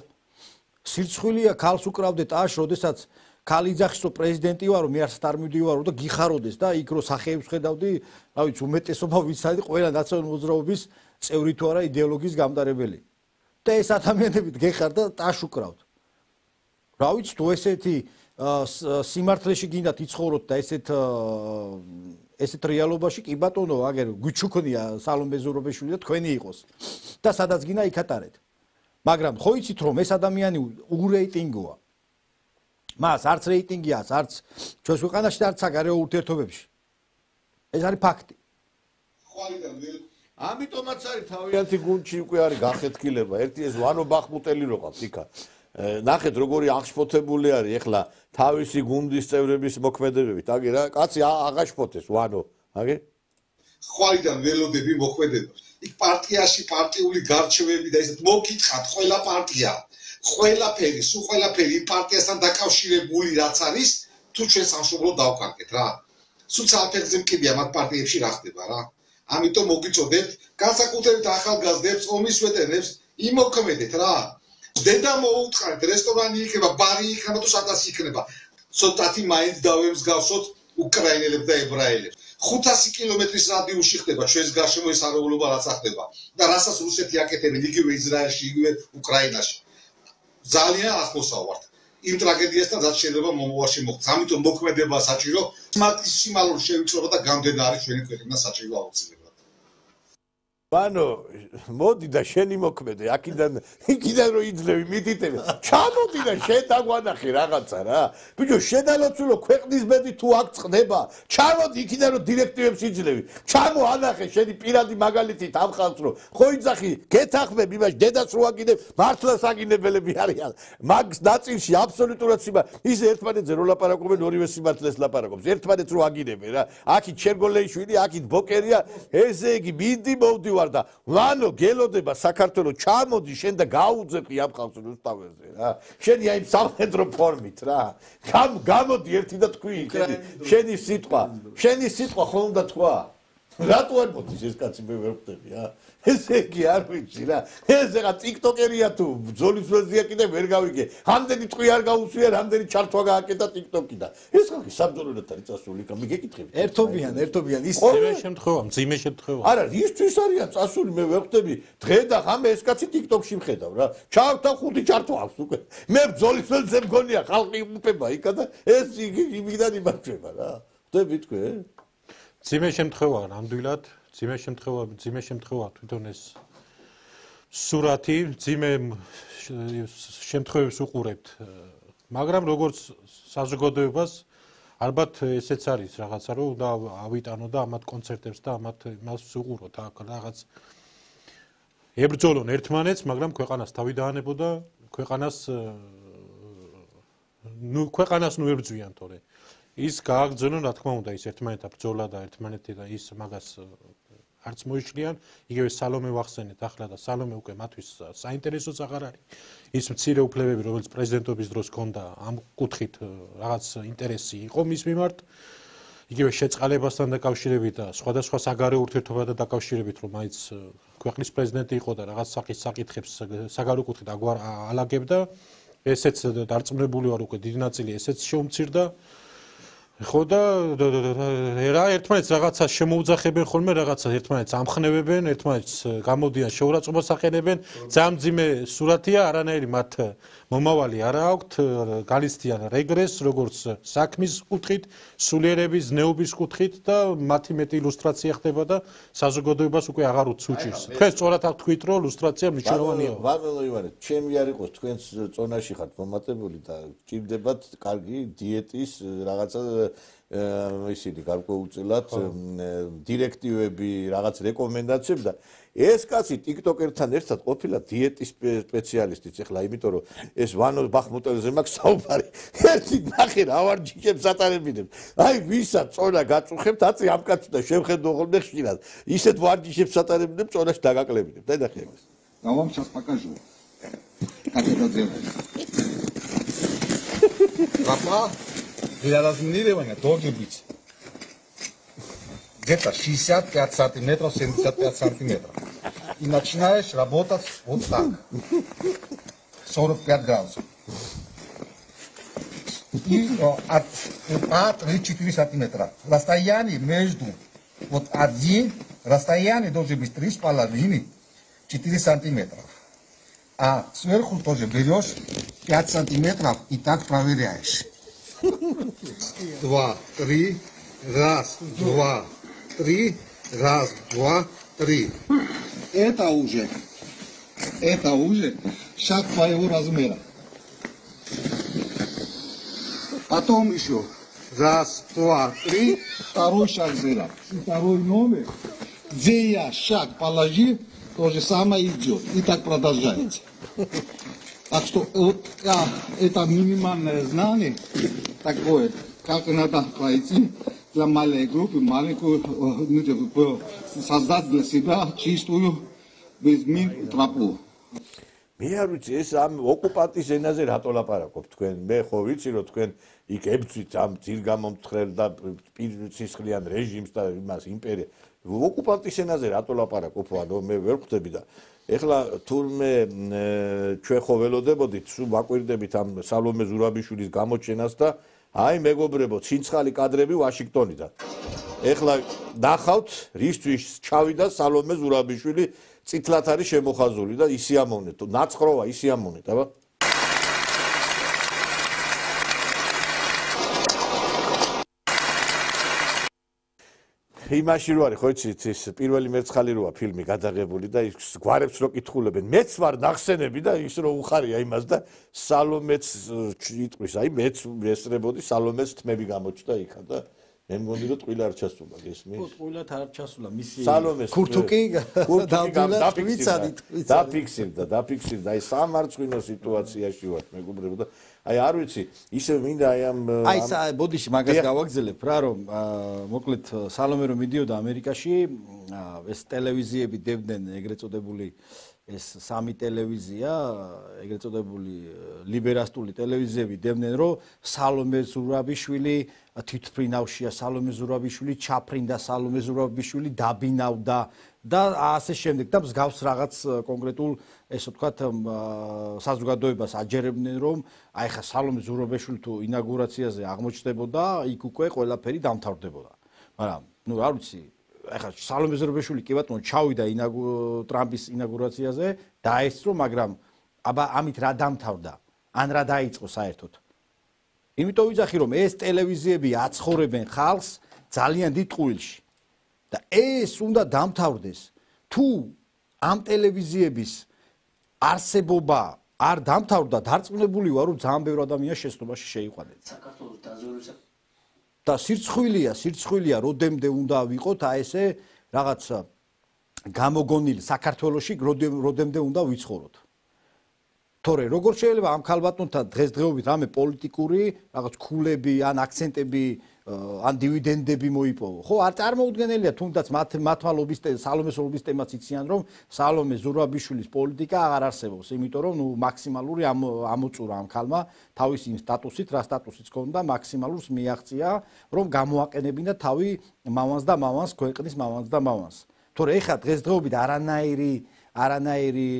სირცხვილია ქალს უკრავდეთ ტაშს, როდესაც ქალი იძახის რომ პრეზიდენტი ვარო, მე არც არ მივდივარო და გიხაროდეს და იქ რო სახეებს ხედავდი, რა ვიცი, უმეტესობა ვიც არის ყველა ნაციონალურ მოძრაობის წევრი თუ არა იდეოლოგიის გამტარებელი. და ეს ადამიანებით გეხარ და ტაშს უკრავთ. რა ვიცი, თუ ესეთი სიმართლეში გინდათ იცხოვროთ და ესეთ რეალობაში კი ბატონო, აგერ გვიჩუქნია სალომე ზურაბიშვილი და თქვენი იყოს. და სადაც გინდა იქ ატარეთ. მაგრამ ხო იცით რომ ეს ადამიანი ურეიტინგოა. მას არც რეიტინგი აქვს, არც ჩვენს ქვეყანაში და არც საგარეო ურთიერთობებში. ეს არის ფაქტი.
ამიტომაც არის თავიანთი გუნდში უკვე არის გახეთქილება. ერთი ეს ვანო ბახმუტელი რო ყავს იქა. ნახეთ როგორი აღშფოთებული არის ეხლა თავისი გუნდის წევრების მოქმედებებით. აგი რა, კაცი აღაშფოთეს ვანო. აგი?
ხვალიდან ველოდები მოქმედებას. იქ პარტიაში პარტიული გარჩევები და ესეთ მოგითხათ ყველა პარტია ყველაფერი, სულ ყველაფერი იმ პარტიასთან დაკავშირებული რაც არის, თუ ჩვენ სამშობლოდ დავკარგეთ რა. სულ საფეხზე მკიდია მათ პარტიებში რა ხდება რა. ამიტომ მოგიწოდებთ, განსაკუთრებით ახალგაზრდებს, ომის ვეტერანებს იმოქმედეთ რა. დედა მოუწყარეთ, რესტორანი იქნება, ბარი იქნება თუ სადაც იქნება. ცოტათი მაინც დავემსგავსოთ უკრაინელებს და ებრაელებს. 500 კილომეტრის რადიუსში ხდება ჩვენს გარშემო ეს არეულობა რაც ახდება და რასაც რუსეთი აკეთებენ იგივე ისრაელში, იგივე უკრაინაში. ძალიან ახლოსა ვართ იმ ტრაგედიასთან, რაც შეიძლება მომავალში მოხდეს. ამიტომ მოქმედება საჭირო, მაქსიმალურ შევიწროება და გამდენა არის ჩვენი ქვეყნა საჭირო აუცილებლად.
Mano, მოდი და შენი მოქმედე, იქიდან რო იძლევი მიდიტები. ჩამოდი და შენ დაგვანახე რაღაცა რა. ბიჭო, შედალოცულო ქვეყნის ბედი თუ აქ წდება, ჩამოდი იქიდან რო დირექტივებს იძლევი. ჩამო ანახე შენი პირადი მაგალითით ამ ხალხს რო ხო იძახი, გეთახმებ იმაში დედას რო აგინებ, მართლა საგინებელები არიან. მაგ ნაწილში აბსოლუტურად ისე ერთმანეთზე რო ლაპარაკობენ, ორივე სიმართლეს ლაპარაკობს. ერთმანეთს რო აგინებენ რა. აქით ჩერგოლეიშვილი, აქით ბოკერია, ესე იგი მინდი მოვდივარ და ვანო გელოდება საქართველოს ჩამოდი შენ და გაუძები ამ ხალხს რუსთაველზე რა შენი აი სამხედრო ფორმით რა გამოდი ერთი და თქვი შენი სიტყვა ხომ უნდა თქვა რატო არ მოდის ეს კაცი მე ვერ ხვდები რა ესე იგი არ ვიცი რა ეს რა ტიკტოკერია თუ ბრძოლის ველზეა კიდე ვერ გავიგე ამდენი ტყვი არ გაუსვია რამდენი ჩართვა გააკეთა ტიკტოკი და ეს ხალხი საბრძოლოდ არის წასული կամ მიგეკითხები
ერთობიან ის
მძიმე შემთხვევა
არა ისთვის არიან წასული მე ვერ ხვდები დღე და ღამე ეს კაცი ტიკტოკში მხედავ რა ჩავდა 5 ჩართვა აქვს უკვე მე ბრძოლის ველზე მგონია ხალხი უპება იქა და ეს იმიდან იმარჯვება რა ხვდები თქვენ
მძიმე შემთხვევა ნამდვილად მძიმე შემთხვევა თვითონ ეს სურათი მძიმე შემთხვევებს უყურებთ მაგრამ როგორც საზოგადოებას ალბათ ესეც არის რაღაცა რომ უნდა ავიტანო და ამათ კონცერტებს და ამას უყუროთ აქ რაღაც ებრძოლონ ერთმანეთს მაგრამ ქვეყანას თავი დაანებოდა ქვეყანას ნუ ებრძვიან თორე ის გააგრძელონ რა თქმა უნდა ის ერთმანეთთან ბრძოლა და ერთმანეთი და ის მაგას არც მოიშლიან იგივე სალომე ვახსენეთ ახლა და სალომე უკვე მათთვის საინტერესოც აღარ არის ის მცირე უფლებები რომელიც პრეზიდენტობის დროს ჰქონდა ამ კუთხით რაღაც ინტერესი იყო მის მიმართ იგივე შეწყალებასთან დაკავშირებით და სხვადასხვა საგარეო ურთიერთობასთან დაკავშირებით რომ მაინც ქვეყნის პრეზიდენტი იყო და რაღაც საკითხებს საგარეო კუთხით ალაგებდა ესეც დარწმუნებული ვარ უკვე დიდი ნაწილი ესეც შეუმცირდა ხო და რა ერთმანეთს რაღაცა შემოუძახებენ ხოლმე რაღაცა ერთმანეთს ამხნევებენ ერთმანეთს გამოდიან შეურაცხყოფას აყენებენ ძალიან მძიმე სურათია არანაირი მათ მომავალი არა აქვთ განიცდიან რეგრესს როგორც საქმის კუთხით სულიერების ზნეობის კუთხით და მათი მეტი ილუსტრაცია ხდება და საზოგადოებას უკვე აღარ უცუჭირს თქვენ სწორად აქ თქვით რომ ილუსტრაცია მნიშვნელოვანია
ვამელო ივანე ჩემი არ იყოს თქვენს წონაში ხართ მომატებული და გჭირდებათ კარგი დიეტის რაღაცა ისინი გარკვეულწილად დირექტივები რაღაც რეკომენდაციები და ეს კაცი ტიკტოკერთან ერთად ყოფილა დიეტის სპეციალისტიც ეხლა იმიტომ რომ ეს ვანო ბახმუტელზე მაქვს საუბარი ერთი ნახე რა ვარჯიშებს ატარებინებს აი ვისაც წონა გაწუხებთ აწი ამ კაცს და შევხედო ხოლმე ხშირად ისეთ варჯიშებს ატარებინებს წონაში დაგაკლებინებს და ნახე ეს
я вам сейчас покажу как это делается папа для разминирования должен быть где-то 65 сантиметров, 75 сантиметров. И начинаешь работать вот так. 45 градусов. И от 3-4 сантиметра. Расстояние между вот один, расстояние должен быть 3,5-4 сантиметра. А сверху тоже берешь 5 сантиметров и так проверяешь. 2, 3, раз, 2, 3, раз, 2, 3. Это уже шаг твоего размера. Потом еще раз, 2, 3, второй шаг сделал. Второй номер, где я шаг положил, то же самое идет. И так продолжается. Так что вот это минимальное знание такое, как надо пройти для маленькой группы, маленькую, создать для себя чистую, без мин тропу.
მე არ ვიცი ეს ამ ოკუპანტის ენაზე რატო ლაპარაკობ თქვენ მე ხო ვიცი რომ თქვენ იქ ებძვით ამ ძილგამომთხრელ და სისხლიან რეჟიმს და იმას იმპერია ოკუპანტის ენაზე რატო ლაპარაკობ ანუ მე ვერ ხვდები და ეხლა თურმე ჩვენ ხო ველოდებოდით სულ ვაკვირდებით ამ სალომე ზურაბიშვილის გამოჩენას და აი მეგობრებო, ცინცხალი კადრები ვაშინგტონიდან. ეხლა ნახავთ, რისთვის ჩავიდა სალომე ზურაბიშვილი, წითლად არის შემოხაზული და ისიამოვნეთ. ნაცხროა ისიამოვნეთ, აბა. იმაში რო არის, ხო იცით, ის პირველი მერცხალი როა ფილმი გადაღებული და ის გვარებს რო კითხულებენ. მეც ვარ ნახსენები და ის რო უხარია იმას და სალომეც იტყვის, აი მეც ესწრებოდი სალომეც თმები გამოჩნდა იქა და მე მგონი რომ ტყუილა არ ჩასულა, გესმის?
ხო, ტყუილად არ ჩასულა, მისი
ქურთუკი
დავდილა
დაფიქსირდა, აი სამარცხვინო სიტუაციაში ვარ, მეგობრებო და აი არ ვიცი, ისე მინდა აი ამ
აი ბოდიში მაგას გავაგზელებ რა, რომ მოკლედ სალომე რომ მიდიოდა ამერიკაში, ეს ტელევიზიები დებდნენ ეგრეთ წოდებული ეს სამი ტელევიზია, ეგრეთ წოდებული ლიბერასტული ტელევიზიები დებდნენ, რომ სალომე ზურაბიშვილი თვითმფრინავშია, სალომე ზურაბიშვილი ჩაფრინდა, სალომე ზურაბიშვილი დაბინავდა და ასე შემდეგ და მსგავს რაღაც კონკრეტულ ესე ვთქვათ საზოგადოებას აჯერებდნენ, რომ აი ხა სალომე ზურაბიშვილი თუ ინაგურაციაზე აღმოჩნდებოდა, იქ უკვე ყველაფერი დამთავრდებოდა. მაგრამ ნუ არ ვიცი ეხლა სალომე ზურაბიშვილი კი ბატონო ჩავიდა ტრამპის ინაგურაციაზე, დაესწრო, მაგრამ აბა ამით რა დამთავრდა? ან რა დაიწყო საერთოდ? იმიტომ ვიძახი, რომ ეს ტელევიზიები აცხოვრებენ ხალხს ძალიან დიდ ტყუილში. და ეს უნდა დამთავრდეს. თუ ამ ტელევიზიების არსებობა არ დამთავრდა, დარწმუნებული ვარ, რომ ძალიან ბევრი ადამიანი შეცდომაში შეიყვანენ. საქართველოს დაზვერვის და სირცხვილია, როდემდე უნდა ვიყოთ აი ესე რაღაც გამოგონილი საქართველოში, როდემდე უნდა ვიცხოვროთ. თორე როგორ შეიძლება ამ ქალბატონთან დღესდღეობით რამე პოლიტიკური რაღაც ქულები ან აქცენტები ან დივიდენდები მოიპოვო. ხო, არ წარმოუდგენელია, თუნდაც მათმა სალომეს ლობისტებმაც იციან, რომ სალომე ზურაბიშვილის პოლიტიკა აღარ არსებობს, იმიტომ რომ ნუ მაქსიმალური ამოწურა ამ ქალმა თავის იმ სტატუსით, რა სტატუსიც ჰქონდა, მაქსიმალურს მიაღწია, რომ გამოაყენებინა თავი მამანს და მამანს, ქვეყნის მამანს და მამანს. თორე ეხლა დღესდღეობით არანაირი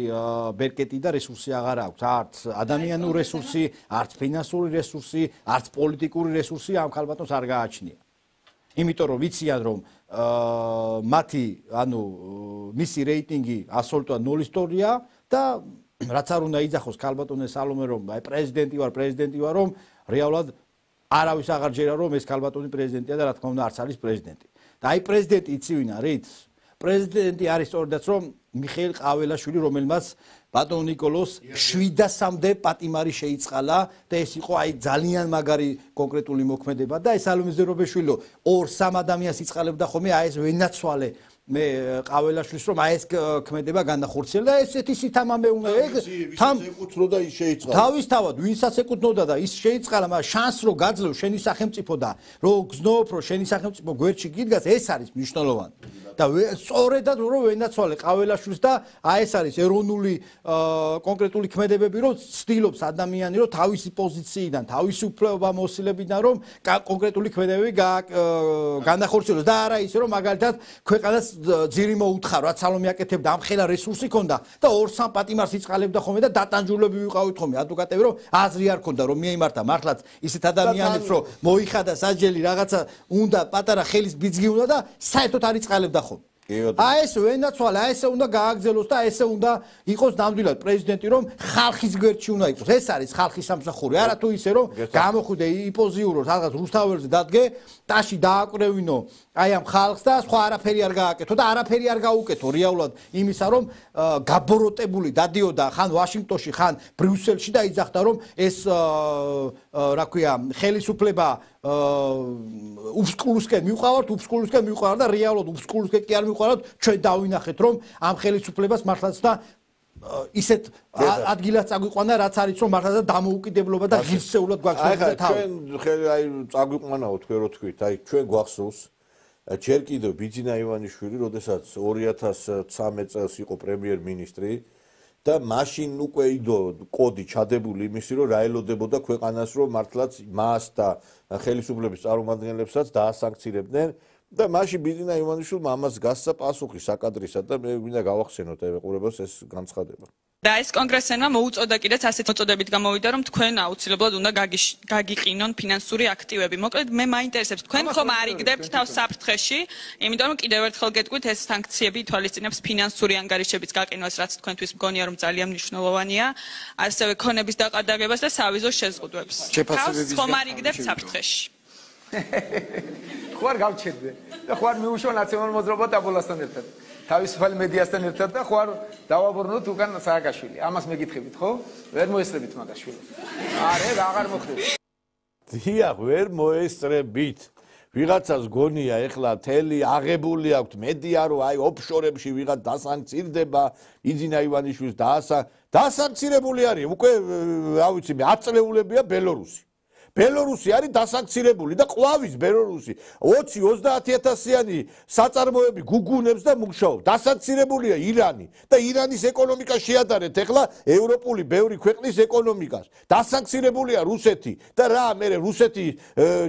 ბერკეტი და რესურსი აღარ აქვს, არც ადამიანური რესურსი, არც ფინანსური რესურსი, არც პოლიტიკური რესურსი ამ ქალბატონს არ გააჩნია. იმიტომ რომ ვიციან, რომ მისი რეიტინგი აბსოლუტურად 0 ისტორია და რაც არ უნდა იძახოს ქალბატონე სალომე, რომ აი პრეზიდენტი ვარ, რომ რეალურად არავის აღარ ჯერა, რომ ეს ქალბატონი პრეზიდენტია და რა თქმა უნდა არც არის პრეზიდენტი. და აი პრეზიდენტი იცი ვინ არის? პრეზიდენტი არის სწორედაც რომ მიხეილ ყაველაშვილი, რომელმაც ბატონ ნიკოლოს 700-მდე პატიმარი შეიწყალა და ეს იყო აი ძალიან მაგარი კონკრეტული მოქმედება და ეს სალომე ზურაბიშვილი 2-3 ადამიანს იწყალებდა ხოლმე აი ეს ვენაცვალე მე ყაველაშვილს რომ აი ეს ქმედება განახორციელა და ესეთი სითამამე უნდა
თან ეკუთვნოდა ის შეიწყალა
თავისთავად ვინსაც ეკუთვნოდა და ის შეიწყალა მაგრამ შანს რო გაძლევ შენი სახელმწიფო და რო გზნობ რო შენი სახელმწიფო გვერდში გიდგას ეს არის მნიშვნელოვანი და სწორედად რომ ვენაცვალე ყაველაშვილს და აი ეს არის ეროვნული კონკრეტული ქმედებები რომ ცდილობს ადამიანი რომ თავისი პოზიციიდან თავისი უფლებამოსილებიდან რომ კონკრეტული ქმედებები განახორციელოს და არა ისე რომ მაგალითად ქვეყანას ძირი მოუთხარ რაც სალომე აკეთებდა ამ ხელა რესურსი ქონდა და 2-3 პატიმარს იწყალებდა ხოლმე და დატანჯულები ვიყავით ხოლმე ადვოკატები რომ აზრი არ ქონდა რომ მიემართა მართლაც ისეთ ადამიანებს რომ მოიხადა საჯელი რაღაცა უნდა პატარა ხელის ბიძგი უნდა და საერთოდ არ იწყალებდა ხოლმე აი ეს ვენაცვალე აი ესე უნდა გააგრძელოს და ესე უნდა იყოს ნამდვილად პრეზიდენტი რომ ხალხის გვერდში უნდა იყოს ეს არის ხალხის სამსახური არა თუ ისე რომ გამოხვიდე იპოზიუროს რაღაც რუსთაველზე დადგე ტაში დააკრევინო აი ამ ხალხს და სხვა არაფერი არ გააკეთო და არაფერი არ გაუკეთო რეალურად იმისა რომ გაბოროტებული დადიოდა ხან ვაშინგტონში ხან ბრიუსელში და იძახდა რომ ეს რა ქვია ხელისუფლება უბსკულუსკენ მივყავართ და რეალურად უბსკულუსკენ კი არ მივყავართ ჩვენ დავინახეთ რომ ამ ხელისუფლებას მართლაც და ისეთ ადგილას წაგვიყვანა რაც არის რომ მართლაც დამოუკიდებლობა და ღირსეულად გვაქვს
და ჩვენ აი წაგვიყვანაო თქვენ რო თქვით აი ჩვენ გვახსოვს ჯერ კიდევ ბიძინა ივანიშვილი როდესაც 2013 წელს იყო პრემიერ-მინისტრი და მაშინ უკვე იდო კოდი ჩადებული იმისი რომ რა ელოდებოდა ქვეყანას რომ მართლაც მას და ხელისუფლების წარმომადგენლებსაც დაასანქცირებდნენ და მაშინ ბიძინა ივანიშვილმა ამას გასცა პასუხი საკადრისა და მე მინდა გავახსენოთ ეყურებას ეს განცხადება
და ეს კონგრესენმა მოუწოდა კიდეც ასეთ მოწოდებით გამოვიდა რომ თქვენ აუცილებლად უნდა გაგიყინონ ფინანსური აქტივები. მოკლედ მე მაინტერესებს თქვენ ხომ არ იგდებთ თავს საფრთხეში, იმიტომ რომ კიდევ ერთხელ გეტყვით ეს სანქციები ითვალისწინებს ფინანსური ანგარიშების გაყინვას, რაც თქვენთვის მგონია რომ ძალიან მნიშვნელოვანია, ასევე ქონების დაყადაღებას და სავიზოს შეზღუდვებს. თავს ხომ არ იგდებთ საფრთხეში.
ხო არ გავჩერდე და ხო არ მიუშვა ნაციონალურ მოძრაობა ტაბულასთან ერთად. თავისუფალი მედიასთან ერთად და ხო არ დავაბრუნოთ უკან სააკაშვილი. ამას მეკითხებით, ხო? ვერ მოესწრებით მაგაშვილი. არა, აღარ მოხდება.
დიახ, ვერ მოესწრებით. ვიღაცას გონია ეხლა თელი აღებული აქვს მედია რომ აი ოფშორებში ვიღაც დასანქცირდება, იძინა ივანიშვილს დასანქცირებული არის უკვე რა ვიცი მე 10 წლეულებია ბელორუსი. ბელორუსი არის დასანქცირებული და ყვავის ბელორუსი 20-30,000-იანი საწარმოები გუგუნებს და მუშაობს. დასანქცირებულია ირანი და ირანის ეკონომიკა შეადარეთ ეხლა ევროპული ბევრი ქვეყნის ეკონომიკას. დასანქცირებულია რუსეთი და რა მე რუსეთი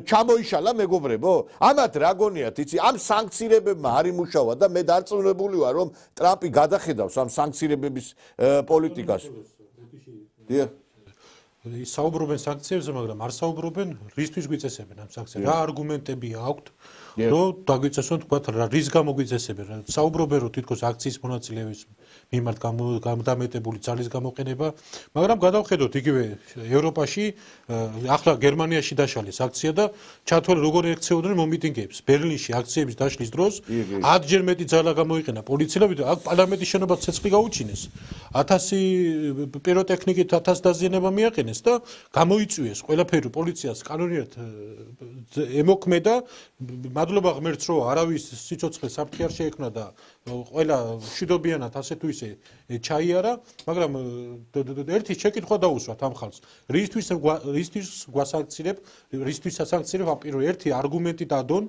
ჩამოიშალა მეგობრებო? ამათ რა გონიათ იცი? ამ სანქცირებებმა არ იმუშავა და მე დარწმუნებული ვარ რომ ტრამპი გადახედავს ამ სანქცირებების პოლიტიკას. დიახ
საუბრობენ სანქციებზე, მაგრამ არ საუბრობენ რისთვის გვიწესებენ ამ სანქციებს. რა არგუმენტები აქვთ, რომ დაგვიწესონ თქვათ რა რის გამო გვიწესებენ. საუბრობენ რომ თითქოს აქციის მონაწილეების მიმართ დამეტებული ძალის გამოყენება, მაგრამ გადავხედოთ იგივე ევროპაში, ახლა გერმანიაში დაშალეს აქცია და ჩათვალე როგორ ექცეოდნენ მომიტინგეებს. ბერლინში აქციების დაშლის დროს 10-ჯერ მეტი ძალა გამოიყენა პოლიციელები და აქ პარლამენტის შენობას ცეცხლი გაუჩინეს. 1000 პიროტექნიკით 1000 დაზიანება მიაყენეს და გამოიწვიეს ყველაფერი პოლიციას კანონიერ ემოქმედა. მადლობა ღმერთს რომ არავის სიცოცხლე საფრთხე არ შეექმნა და ყველა მშვიდობიანად ასე თუ ისე ჩაიარა, მაგრამ ერთი შეკითხვა დაუსვათ ამ ხალხს. რისთვის გვასანქცირებ, რისთვის ასანქცირებ ამ პირველ ერთი არგუმენტი დადონ,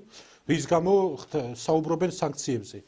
რის გამო საუბრობენ სანქციებზე.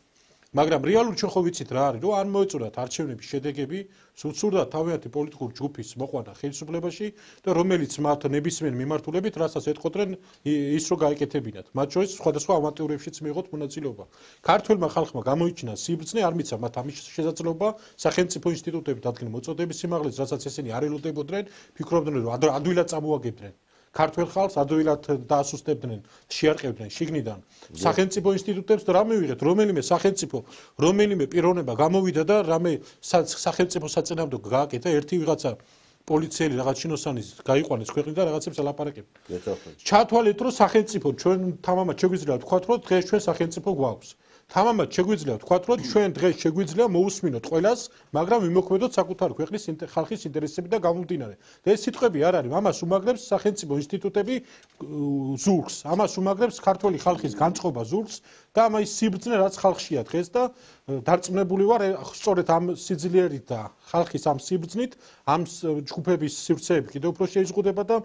მაგრამ რეალურად ჩვენ ხო ვიცით რა არის, რომ არ მოეწონათ არჩევნების შედეგები, სურდათ თავიანთი პოლიტიკური ჯგუფის მოყვანა ხელისუფლებაში და რომელიც მათ ნებისმიერ მიმართულებით რასაც ეტყოდნენ ის რო გაეკეთებინათ. მათ შორის სხვადასხვა ავანტიურებშიც მიიღოთ მონაწილეობა. ქართველმა ხალხმა გამოიჩინა სიბრძნე, არ მიცა მათ ამის შესაძლებლობა სახელმწიფო ინსტიტუტებით დადგენ მოწოდების სიმაღლეს, რასაც ესენი არ ელოდებოდნენ, ფიქრობდნენ რომ ადვილად წამოაგებდნენ. ქართველ ხალხს ადვილად დაასუსტებდნენ, შეარყევდნენ შიგნიდან სახელმწიფო ინსტიტუტებს და რა მივიღეთ, რომელიმე სახელმწიფო, რომელიმე პიროვნება გამოვიდა და რამე სახელმწიფო საწინააღმდეგო გააკეთა ერთი ვიღაცა პოლიციელი რაღაც შინოსანის გაიყვანეს ქვეყნიდან რაღაცებს ელაპარაკებდა. ჩათვალეთ რომ სახელმწიფო ჩვენ თამამად შეგვიძლია ვთქვათ რომ დღეს ჩვენ სახელმწიფო გვაქვს. თამამად შეგვიძლია ვთქვათ რომ ჩვენ დღეს შეგვიძლია მოусმინოთ ყველას, მაგრამ ვიმოქმედოთ საკუთარი ქვეყნის ხალხის ინტერესები და გამომდინარე. და ეს სიტყვები არ არის, ამას უმაგრებს სახელმწიფო ინსტიტუტები ზურგს, ამას უმაგრებს ქართული ხალხის განწყობა ზურგს და ამის სიბრძნე რაც ხალხშია დღეს და დარწმუნებული ვარ სწორედ ამ სიძლიერით და ხალხის ამ სიბრძნით ამ ჯგუფების სივრცეები კიდევ უფრო შეიზღუდება და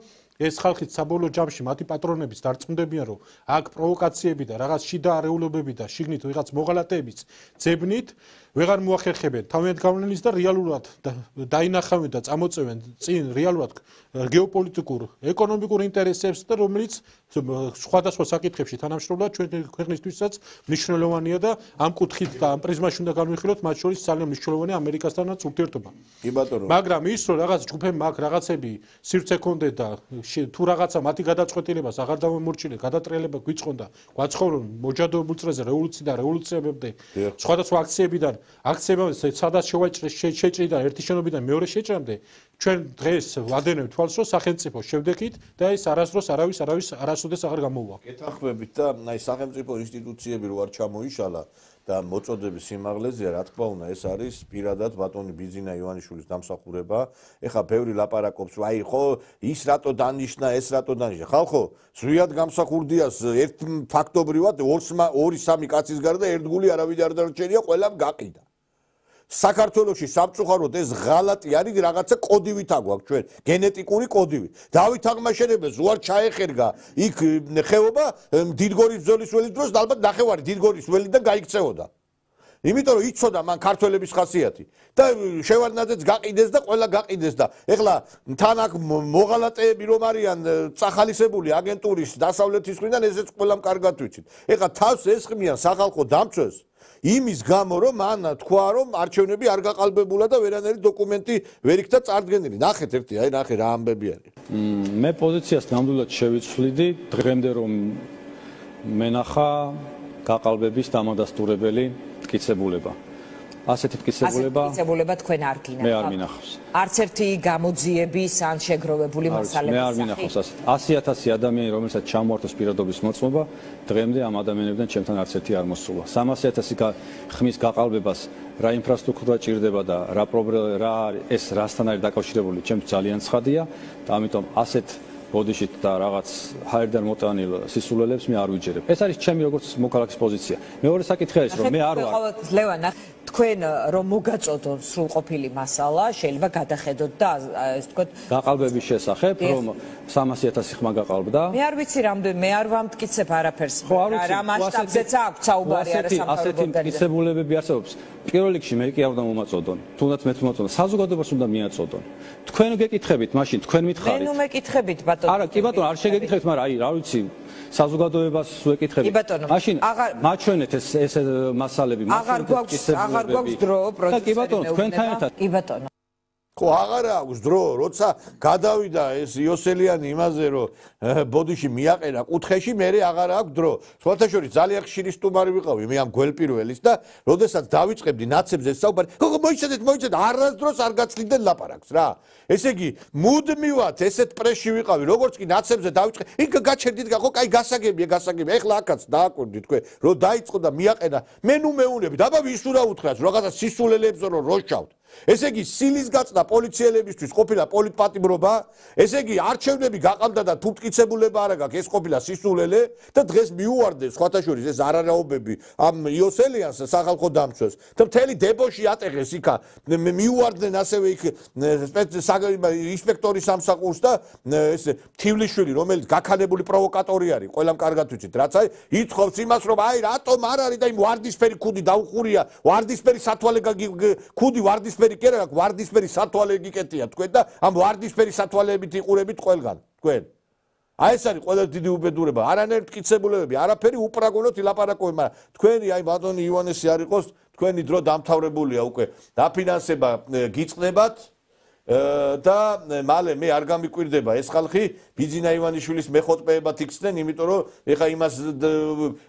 ეს ხალხი საბოლოო ჯამში მათი პატრონებიც დარწმუნდებიან რომ აქ პროვოკაციები და რაღაც შიდა არეულობები და შიგნით ვიღაც მოღალატეების ძებნით ვეღარ მოახერხებენ თავიანთ გავლენას და რეალურად დაინახავენ და წამოწევენ წინ რეალურად გეოპოლიტიკურ ეკონომიკურ ინტერესებს და რომელიც სხვადასხვა საკითხებში თანამშრომლად ჩვენ ქვეყნისთვისაც მნიშვნელოვანია და ამ კუთხით და ამ პრიზმაში უნდა განვიხილოთ მათ შორის ძალიან მნიშვნელოვანია ამერიკასთანაც ურთიერთობა. მაგრამ ის რომ რაღაც ჯგუფებმა აქ რაღაცები სივრცე ქონდეთ და თუ რაღაცა მათი გადაწყვეტილებას აღარ დამომორჩილეთ, გადატრიალება გვიწყონდა, გვაცხოვრონ მოჯადოებულ წრეზე რევოლუციიდან რევოლუციამდე სხვადასხვა აქციებიდან აქციებამდე სადაც შეჭრიდა ერთი შენობიდან მეორე შეჭრამდე ჩვენ დღეს ვადენებთ თვალს რომ სახელმწიფო შევდექით და ეს არასდროს არავის არასოდეს აღარ გამოუვა.
გეთანხმებით და აი სახელმწიფო ინსტიტუციები რო არ ჩამოიშალა და მოწოდების სიმაღლეზეა რა თქმა უნდა ეს არის პირადად ბატონი ბიძინა ივანიშვილის დამსახურება. ეხლა ბევრი ლაპარაკობს რომ აი ხო ის რატო დანიშნა ეს რატო დანიშნა. ხალხო ზვიად გამსახურდიას ერთ ფაქტობრივად 2-3 კაცის გარდა ერთგული არავინ არ დარჩენია, ყველამ გაყიდა. საქართველოში სამწუხაროდ ეს ღალატი არის რაღაცა კოდივით აგვაქვს ჩვენ გენეტიკური კოდივით. დავით აღმაშენებელს უარ ჩაეხერგა იქ ხეობა დიდგორის ბრძოლის ველის დროს და ალბათ ნახევარი დიდგორის ველიდან გაიქცეოდა. იმიტომ რომ იცოდა მან ქართველების ხასიათი და შევარდნაძეც გაყიდეს და ყველა გაყიდეს და ეხლა თან აქ მოღალატეები რომ არიან წახალისებული აგენტურის დასავლეთის მხრიდან ესეც ყველამ კარგად ვიცით. ეხლა თავს ესხმიან სახალხო დამცვეს იმის გამო რომ მან თქვა რომ არჩევნები არ გაყალბებულა და ვერანაირი დოკუმენტი ვერ იქნა წარდგენილი. ნახეთ ერთი, აი ნახე რა ამბები არის.
მე პოზიციას ნამდვილად შევიცვლიდი დღემდე რომ მენახა გაყალბების დამადასტურებელი მტკიცებულება. ასეთი მტკიცებულება
თქვენ არ გინახავთ.
მე არ მინახავს.
არც ერთი გამოძიების ან შეგროვებული მასალების
მე არ მინახავს ასეთ 100,000 ადამიანი რომელსაც ჩამოართვეს პირადობის მოწმობა დღემდე ამ ადამიანებიდან ჩემთან არც ერთი არ მოსულა 300,000 ხმის გაყალბებას რა ინფრასტრუქტურა ჭირდება და რა ეს რასთან არის დაკავშირებული ჩემს ძალიან ცხადია და ამიტომ ასეთ ბოდიშით და რაღაც ჰაერდან მოტანილ სისულელებს მე არ ვიჯერებ. ეს არის ჩემი როგორც მოქალაქის პოზიცია. მეორე საკითხი არის რომ მე არ ვარ.
ლევან, თქვენ რომ მოგაწოდონ სრულყოფილი მასალა, შეიძლება გადახედოთ და ეს თქვა
გაყალბების შესახებ, რომ 300,000 ხმა გაყალბდა.
მე არ ვიცი რამდენი, მე არ ვამტკიცებ არაფერს. რა მასშტაბზეც აქვს საუბარი არა
ასეთი მტკიცებულებები არსებობს. პირველ რიგში მე კი არ უნდა მომაწოდონ. თუნდაც მეც მომაწოდონ. საზოგადოებას უნდა მიაწოდონ. თქვენ გეკითხებით, მაშინ თქვენ მითხარით.
მე ნუ მეკითხებით ბატონო.
არა, კი ბატონო, არ შეგეკითხებით, მაგრამ აი, რა ვიცი, საზოგადოებას ვეკითხებით. მაშინ მაჩვენეთ ეს მასალები,
აღარ გვაქვს დრო პროცესში.
კი ბატონო, თქვენთან ერთად.
კი ბატონო.
ხო, აღარ აქვს დრო, როცა გადავიდა ეს იოსელიანი იმაზე, რომ ბოდიში მიაყენა კუთხეში, მე აღარ აქვს დრო. სხვათა შორის ძალიან ხშირი სტუმარი ვიყავი მე ამ გველპირველის და როდესაც დავიწყებდი ნაცებზე საუბარი, ხო, მოიცადეთ, არასდროს არ გაცლიდენ ლაპარაკს რა. ესე იგი, მუდმივად ესეთ პრესში ვიყავი, როგორც კი ნაცებზე დავიწყე, იქ გაჩერდით, ხო, კაი გასაგებია. ეხლა აქაც დააკვირდი თქვენ, რომ დაიწყო და მიაყენა, მე ნუ მეუნებით, აბა ვის უნდა უთხრას, რაღაცა სისულელებს რომ როშავთ. ესე იგი, სილის გაწდა პოლიციელებისთვის ყოფილა პოლიტპატიმრობა, ესე იგი, არჩევნები გაყალბდა და თუ მტკიცებულება არ აქვს, ეს ყოფილა სისულელე და დღეს მიუვარდეს სხვათა შორის ეს არარაობები ამ იოსელიანს სახალხო დამცვეს და მთელი დებოში ატეხეს იქა მიუვარდნენ ასევე იქ ინსპექტორის სამსახურს და ეს თივლიშვილი, რომელიც გაქანებული პროვოკატორი არის, ყველამ კარგად ვიცით, რაც აი ითხოვს იმას, რომ აი რატომ არ არის და იმ ვარდისფერი ქუდი დაუხურია, ვარდისფერი სათვალე ქუდი ვარდისფერი კი არა, ვარდისფერი სათვალე გიკეთია თქვენ და ამ ვარდისფერი სათვალეებით იყურებით ყველგან, თქვენ. აი ეს არის ყველაზე დიდი უბედურება, არანაირი მტკიცებულებები, არაფერი უპრაგონოთ ილაპარაკობენ, მაგრამ თქვენი აი ბატონი ივანესი არ იყოს, თქვენი დრო დამთავრებულია უკვე. დაფინანსება გიწყდებათ და მალე მე არ გამიკვირდება ეს ხალხი ბიძინა ივანიშვილის მეხოტბეებად იქცნენ, იმიტომ რომ ეხა იმას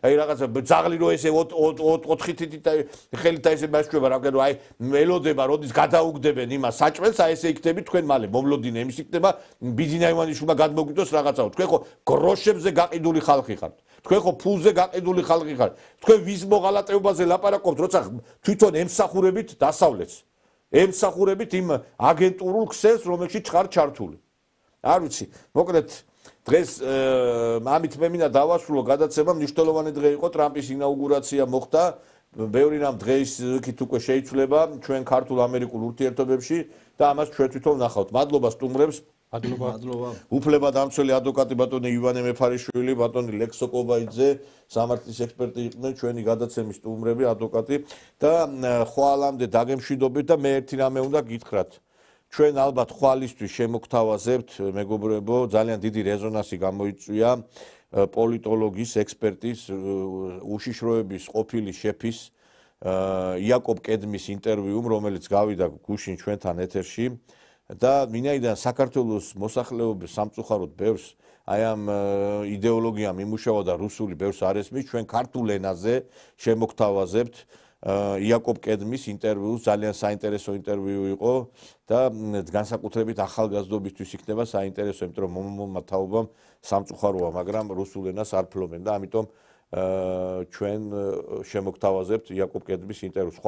აი რაღაცა ძაღლი რო ესე 4 თითით ხელით ესე მასშვება, მაგრამ აი ელოდება, როდის გადაუგდებენ იმას საჭმელს, აი ესე იქნები თქვენ მალე მომლოდინე იმის იქნება ბიძინა ივანიშვილმა გადმოგვიდოს რაღაცაო. თქვენ ხო გროშებზე გაყიდული ხალხი ხართ. თქვენ ხო ფულზე გაყიდული ხალხი ხართ. თქვენ ვის მოღალატეობაზე ლაპარაკობთ, როცა თვითონ ემსახურებით დასავლეთს. ემსახურებით იმ აგენტურულ ქსელს, რომელშიც ხარ ჩართული. არ ვიცი, მოკლედ დღეს ამით მე მინდა დავასრულო გადაცემა, მნიშვნელოვანი დღე იყო, ტრამპის ინაუგურაცია მოხდა, ბევრი რამ დღეისით უკვე შეიცვლება ჩვენ ქართულ-ამერიკულ ურთიერთობებში და ამას ჩვენ თვითონ ვნახავთ. მადლობა სტუმრებს.
მადლობა.
უფლებადამცველი ადვოკატი ბატონი ივანე მეფარიშვილი, ბატონი ლექსო კობაიძე, სამართლის ექსპერტი იყვნენ ჩვენი გადაცემის სტუმრები, ადვოკატი და ხვალამდე დაგემშვიდობით და მე ერთი რამე უნდა გითხრათ. ჩვენ ალბათ ხვალისთვის შემოგთავაზებთ, მეგობრებო, ძალიან დიდი რეზონანსი გამოიწვია პოლიტოლოგის, ექსპერტის, უშიშროების ყოფილი შეფის იაკობ კედმის ინტერვიუმ, რომელიც გავიდა გუშინ ჩვენთან ეთერში. და ვინაიდან საქართველოს მოსახლეობის სამწუხაროდ ბევრს აი ამ იდეოლოგიამ იმუშავა და რუსული ბევრს არ ესმის, ჩვენ ქართულ ენაზე შემოგთავაზებთ იაკობ კედმის ინტერვიუს, ძალიან საინტერესო ინტერვიუ იყო და განსაკუთრებით ახალგაზრდობისთვის იქნება საინტერესო, იმიტომ რომ მომავალმა თაობამ სამწუხაროა, მაგრამ რუსულ ენას არ ფლობენ და ამიტომ ჩვენ შემოგთავაზებთ იაკობ კედმის ინტერვიუს.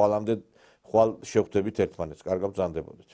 ხვალ შევხვდებით ერთმანეთს. კარგად ბრძანდებოდეთ.